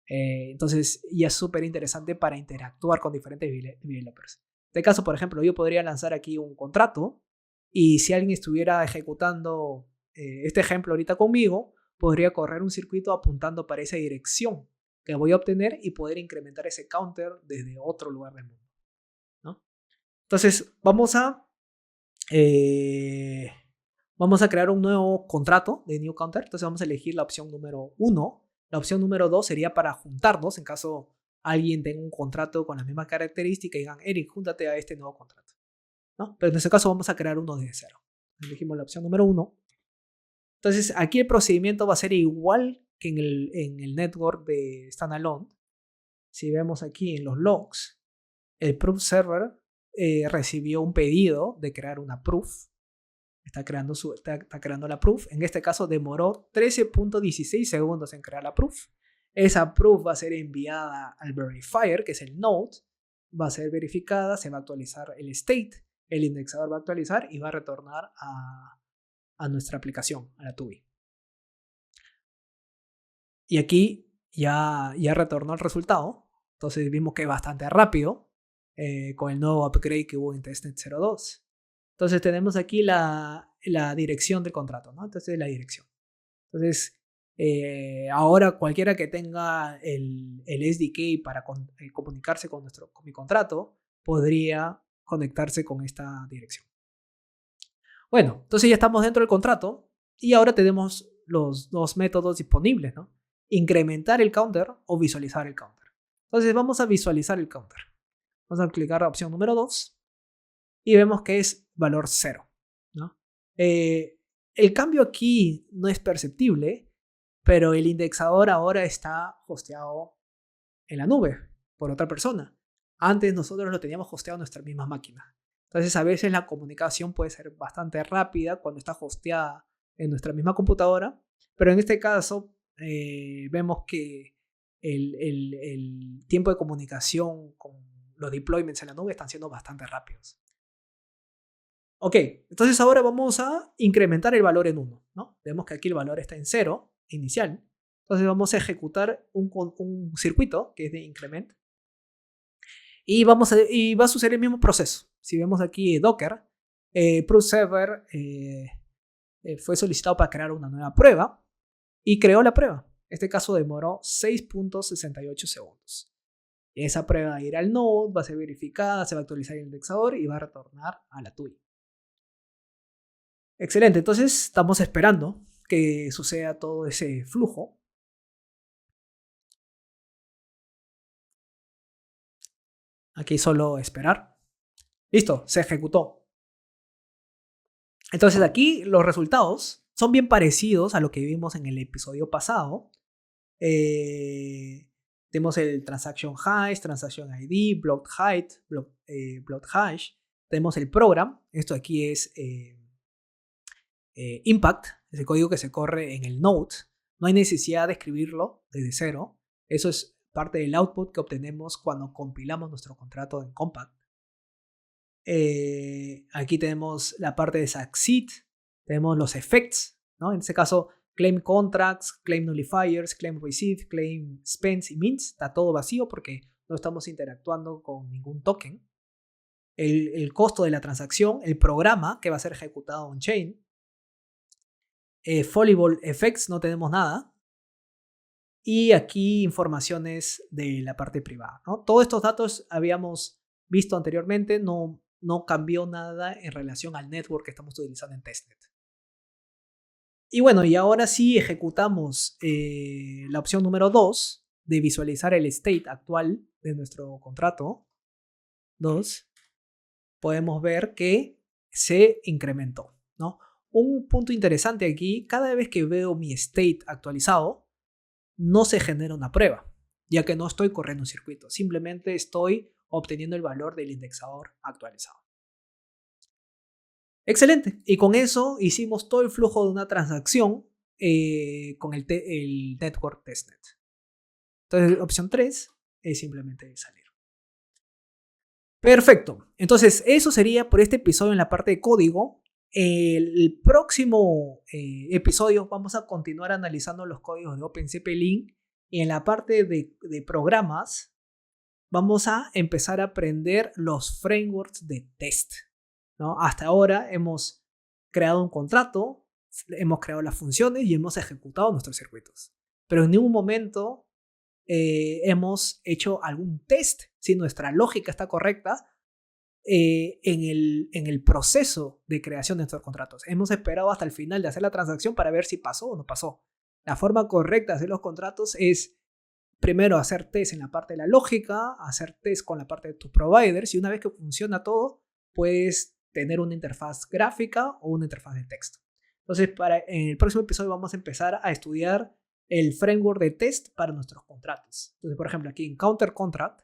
Entonces ya es súper interesante para interactuar con diferentes developers. En este caso, por ejemplo, yo podría lanzar aquí un contrato y si alguien estuviera ejecutando este ejemplo ahorita conmigo, podría correr un circuito apuntando para esa dirección que voy a obtener y poder incrementar ese counter desde otro lugar del mundo, ¿no? Entonces vamos a crear un nuevo contrato de new counter. Entonces vamos a elegir la opción número 1. La opción número 2 sería para juntarnos en caso alguien tenga un contrato con las mismas características y digan, Eric, júntate a este nuevo contrato, ¿no? Pero en este caso vamos a crear uno desde cero. Elegimos la opción número 1. Entonces aquí el procedimiento va a ser igual que en el network de standalone. Si vemos aquí en los logs, el proof server recibió un pedido de crear una proof. Está creando la proof. En este caso demoró 13.16 segundos en crear la proof. Esa proof va a ser enviada al verifier, que es el node. Va a ser verificada, se va a actualizar el state. El indexador va a actualizar y va a retornar a nuestra aplicación, a la TUI. Y aquí ya retornó el resultado. Entonces vimos que es bastante rápido con el nuevo upgrade que hubo en Testnet 02. Entonces tenemos aquí la dirección del contrato, ¿no? Entonces la dirección. Entonces ahora cualquiera que tenga el SDK para comunicarse con mi contrato podría conectarse con esta dirección. Bueno, entonces ya estamos dentro del contrato y ahora tenemos los dos métodos disponibles, ¿no? Incrementar el counter o visualizar el counter. Entonces vamos a visualizar el counter. Vamos a clicar la opción número 2 y vemos que es valor 0, ¿no? El cambio aquí no es perceptible, pero el indexador ahora está hosteado en la nube por otra persona. Antes nosotros lo teníamos hosteado en nuestra misma máquina. Entonces a veces la comunicación puede ser bastante rápida cuando está hosteada en nuestra misma computadora, pero en este caso vemos que el tiempo de comunicación con los deployments en la nube están siendo bastante rápidos. Ok, entonces ahora vamos a incrementar el valor en 1, ¿no? Vemos que aquí el valor está en 0 inicial. Entonces vamos a ejecutar un circuito que es de increment. Y va a suceder el mismo proceso. Si vemos aquí Docker, Proof Server fue solicitado para crear una nueva prueba y creó la prueba. En este caso demoró 6.68 segundos. Esa prueba irá al node, va a ser verificada, se va a actualizar el indexador y va a retornar a la TUI. Excelente, entonces estamos esperando que suceda todo ese flujo. Aquí solo esperar. Listo, se ejecutó. Entonces aquí los resultados son bien parecidos a lo que vimos en el episodio pasado. Tenemos el transaction hash, transaction ID, blocked height, blocked hash. Tenemos el program. Esto aquí es impact, es el código que se corre en el node. No hay necesidad de escribirlo desde cero. Eso es parte del output que obtenemos cuando compilamos nuestro contrato en Compact. Aquí tenemos la parte de succeed, tenemos los effects, ¿no? En este caso, claim contracts, claim nullifiers, claim receive, claim spends y mints. Está todo vacío porque no estamos interactuando con ningún token. El costo de la transacción, el programa que va a ser ejecutado on-chain. Fallible effects, no tenemos nada. Y aquí informaciones de la parte privada, ¿no? Todos estos datos habíamos visto anteriormente, no cambió nada en relación al network que estamos utilizando en Testnet. Y bueno, y ahora sí ejecutamos la opción número 2 de visualizar el state actual de nuestro contrato 2. Podemos ver que se incrementó, ¿no? Un punto interesante aquí, cada vez que veo mi state actualizado, no se genera una prueba, ya que no estoy corriendo un circuito, simplemente estoy obteniendo el valor del indexador actualizado. Excelente, y con eso hicimos todo el flujo de una transacción con el network testnet. Entonces, opción 3 es simplemente salir. Perfecto, entonces eso sería por este episodio en la parte de código. El próximo episodio vamos a continuar analizando los códigos de OpenCP-Link y en la parte de programas vamos a empezar a aprender los frameworks de test, ¿no? Hasta ahora hemos creado un contrato, hemos creado las funciones y hemos ejecutado nuestros circuitos. Pero en ningún momento hemos hecho algún test si nuestra lógica está correcta en el proceso de creación de nuestros contratos. Hemos esperado hasta el final de hacer la transacción para ver si pasó o no pasó. La forma correcta de hacer los contratos es primero hacer test en la parte de la lógica, hacer test con la parte de tus providers y una vez que funciona todo, puedes tener una interfaz gráfica o una interfaz de texto. Entonces, en el próximo episodio vamos a empezar a estudiar el framework de test para nuestros contratos. Entonces, por ejemplo, aquí en Counter Contract,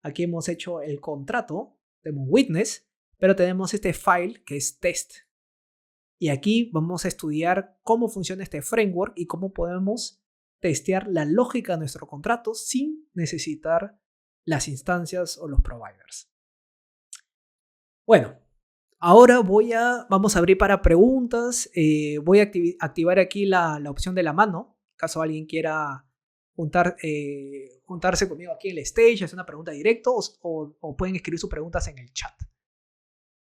aquí hemos hecho el contrato, tenemos witness, pero tenemos este file que es test. Y aquí vamos a estudiar cómo funciona este framework y cómo podemos testear la lógica de nuestro contrato sin necesitar las instancias o los providers. Bueno, ahora vamos a abrir para preguntas. Voy a activar aquí la opción de la mano, en caso alguien quiera juntarse conmigo aquí en el stage, hacer una pregunta directa o pueden escribir sus preguntas en el chat.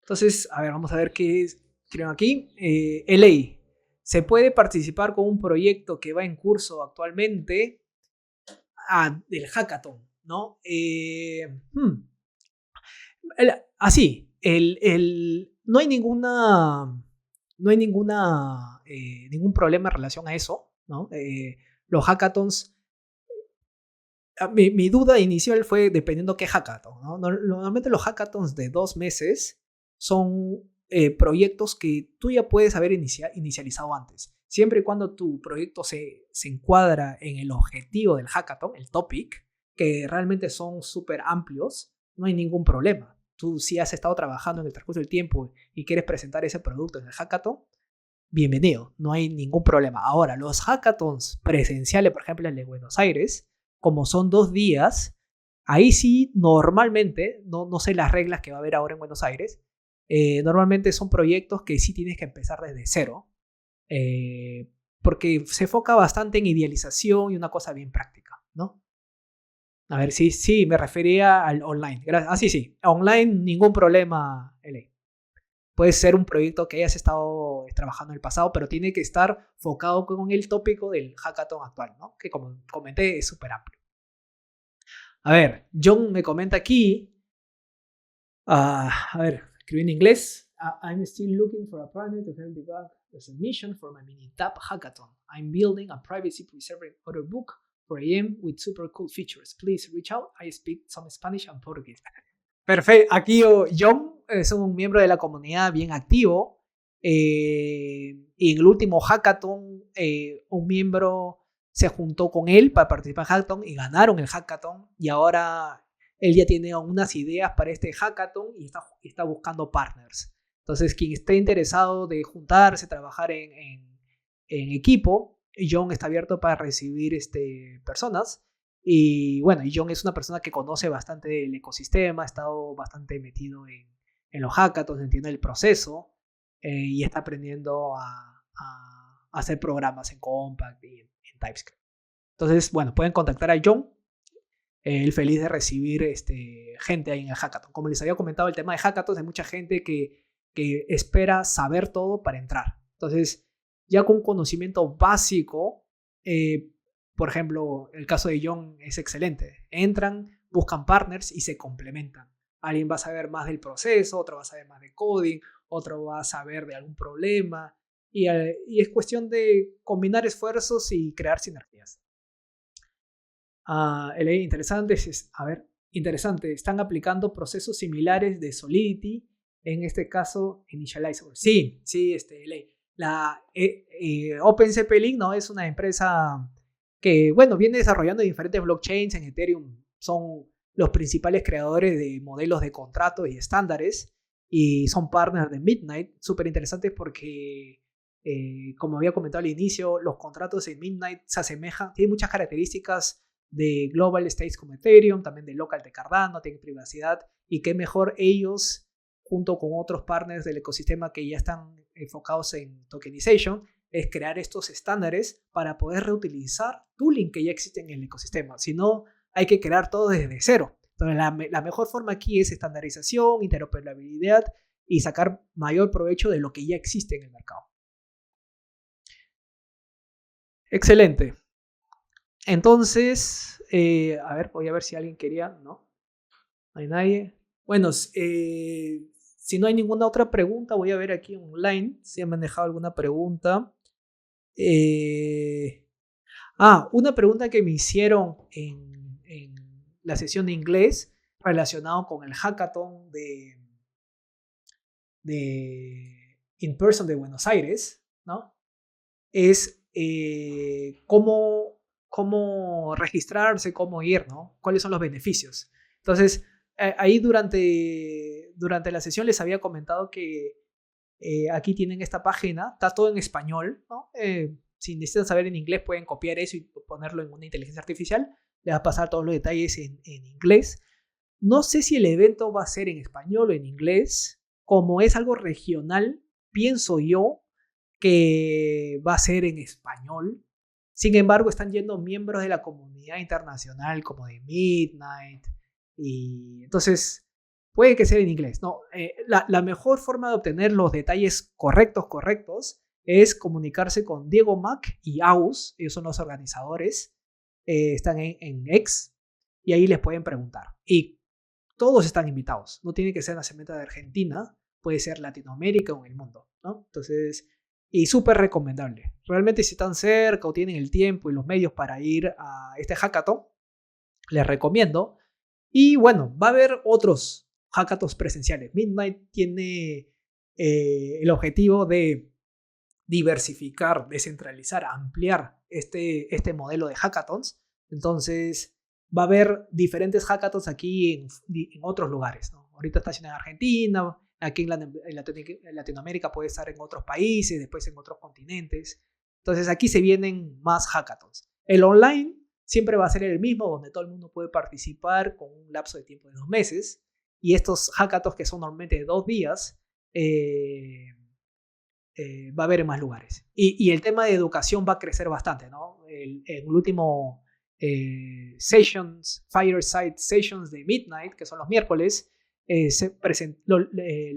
Entonces, a ver, vamos a ver qué escriben aquí. LA, ¿se puede participar con un proyecto que va en curso actualmente? Del hackathon, ¿no? Así, no hay ningún problema en relación a eso, ¿no? Los hackathons, mi duda inicial fue dependiendo qué hackathon, ¿no? Normalmente los hackathons de 2 meses son proyectos que tú ya puedes haber inicializado antes. Siempre y cuando tu proyecto se encuadra en el objetivo del hackathon, el topic, que realmente son súper amplios, no hay ningún problema. Tú si has estado trabajando en el transcurso del tiempo y quieres presentar ese producto en el hackathon, bienvenido, no hay ningún problema. Ahora, los hackathons presenciales, por ejemplo, el de Buenos Aires, como son 2 días, ahí sí normalmente, no sé las reglas que va a haber ahora en Buenos Aires, normalmente son proyectos que sí tienes que empezar desde cero, porque se enfoca bastante en idealización y una cosa bien práctica, ¿no? A ver, sí, me refería al online. Sí, online ningún problema, L.A. Puede ser un proyecto que hayas estado trabajando en el pasado, pero tiene que estar enfocado con el tópico del hackathon actual, ¿no? Que como comenté es súper amplio. A ver, John me comenta aquí, a ver, escribí en inglés. I'm still looking for a partner to help debug the submission for my Minitab hackathon. I'm building a privacy-preserving order book for AM with super cool features. Please reach out. I speak some Spanish and Portuguese. Perfecto. Aquí John es un miembro de la comunidad bien activo. Y en el último hackathon, un miembro se juntó con él para participar en el hackathon y ganaron el hackathon. Y ahora él ya tiene unas ideas para este hackathon y está buscando partners. Entonces, quien esté interesado de juntarse, trabajar en equipo, John está abierto para recibir personas. Y bueno, John es una persona que conoce bastante del ecosistema, ha estado bastante metido en los hackathons, entiende el proceso y está aprendiendo a hacer programas en Compact y en TypeScript. Entonces, bueno, pueden contactar a John. Él feliz de recibir gente ahí en el hackathon. Como les había comentado, el tema de hackathons, hay mucha gente que espera saber todo para entrar. Entonces, ya con conocimiento básico, por ejemplo, el caso de John es excelente. Entran, buscan partners y se complementan. Alguien va a saber más del proceso, otro va a saber más de coding, otro va a saber de algún problema. Y es cuestión de combinar esfuerzos y crear sinergias. Interesante. Interesante. Están aplicando procesos similares de Solidity, en este caso Initializable. Sí, la OpenCP-Link, ¿no? Es una empresa que, bueno, viene desarrollando diferentes blockchains en Ethereum. Son los principales creadores de modelos de contratos y estándares y son partners de Midnight. Súper interesantes porque, como había comentado al inicio, los contratos en Midnight se asemejan, tienen muchas características de Global States como Ethereum, también de Local de Cardano, tienen privacidad y qué mejor ellos junto con otros partners del ecosistema que ya están enfocados en tokenization, es crear estos estándares para poder reutilizar tooling que ya existe en el ecosistema. Si no, hay que crear todo desde cero. Entonces, la mejor forma aquí es estandarización, interoperabilidad y sacar mayor provecho de lo que ya existe en el mercado. Excelente. Entonces, a ver, voy a ver si alguien quería. No hay nadie. Bueno, si no hay ninguna otra pregunta, voy a ver aquí online si me han dejado alguna pregunta. Una pregunta que me hicieron en la sesión de inglés relacionado con el hackathon de In Person de Buenos Aires, ¿no? Es cómo registrarse, cómo ir, ¿no? ¿Cuáles son los beneficios? Entonces, ahí durante la sesión les había comentado que aquí tienen esta página, está todo en español, ¿no? Si necesitan saber en inglés pueden copiar eso y ponerlo en una inteligencia artificial, les va a pasar todos los detalles en inglés. No sé si el evento va a ser en español o en inglés, como es algo regional, pienso yo que va a ser en español. Sin embargo, están yendo miembros de la comunidad internacional como de Midnight, y entonces puede que sea en inglés, ¿no? La mejor forma de obtener los detalles correctos es comunicarse con Diego Mac y Aus. Ellos son los organizadores, están en X y ahí les pueden preguntar. Y todos están invitados, no tiene que ser nacionalmente de Argentina, puede ser Latinoamérica o en el mundo, ¿no? Entonces, y súper recomendable. Realmente si están cerca o tienen el tiempo y los medios para ir a este hackathon, les recomiendo. Y bueno, va a haber otros hackathons presenciales. Midnight tiene el objetivo de diversificar, descentralizar, ampliar este modelo de hackathons. Entonces va a haber diferentes hackathons aquí en otros lugares, ¿no? Ahorita está haciendo en Argentina, aquí en Latinoamérica puede estar en otros países, después en otros continentes. Entonces aquí se vienen más hackathons. El online siempre va a ser el mismo, donde todo el mundo puede participar con un lapso de tiempo de 2 meses. Y estos hackathons que son normalmente de 2 días, va a haber en más lugares. Y el tema de educación va a crecer bastante, ¿no? El último Fireside Sessions de Midnight, que son los miércoles,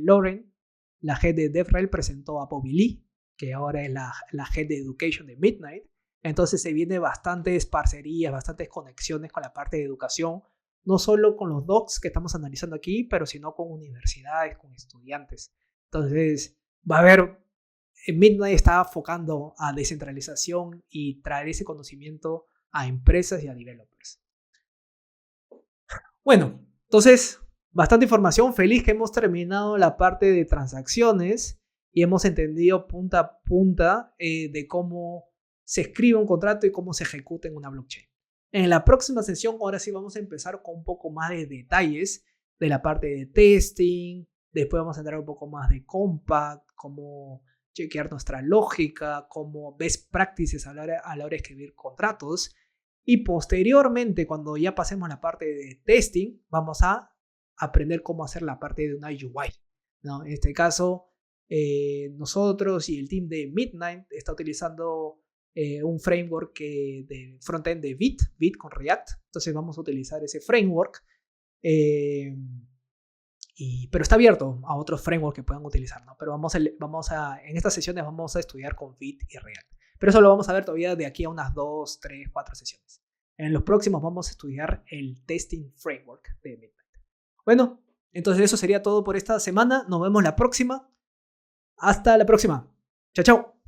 Lauren, la head de DevRel, presentó a Bobby Lee, que ahora es la head de Education de Midnight. Entonces se vienen bastantes parcerías, bastantes conexiones con la parte de educación, no solo con los docs que estamos analizando aquí, pero sino con universidades, con estudiantes. Entonces va a haber, Midnight está enfocando a descentralización y traer ese conocimiento a empresas y a developers. Bueno, entonces, bastante información. Feliz que hemos terminado la parte de transacciones y hemos entendido punta a punta de cómo se escribe un contrato y cómo se ejecuta en una blockchain. En la próxima sesión, ahora sí vamos a empezar con un poco más de detalles de la parte de testing. Después vamos a entrar un poco más de compact, cómo chequear nuestra lógica, cómo best practices a la hora de escribir contratos. Y posteriormente, cuando ya pasemos la parte de testing, vamos a aprender cómo hacer la parte de una UI, ¿no? En este caso, nosotros y el team de Midnight está utilizando un framework de frontend de Vite con React. Entonces vamos a utilizar ese framework, pero está abierto a otros frameworks que puedan utilizar, ¿no? Pero en estas sesiones vamos a estudiar con Vite y React. Pero eso lo vamos a ver todavía de aquí a unas 2, 3, 4 sesiones. En los próximos vamos a estudiar el testing framework de Midnight. Bueno, entonces eso sería todo por esta semana. Nos vemos la próxima. Hasta la próxima. Chao, chao.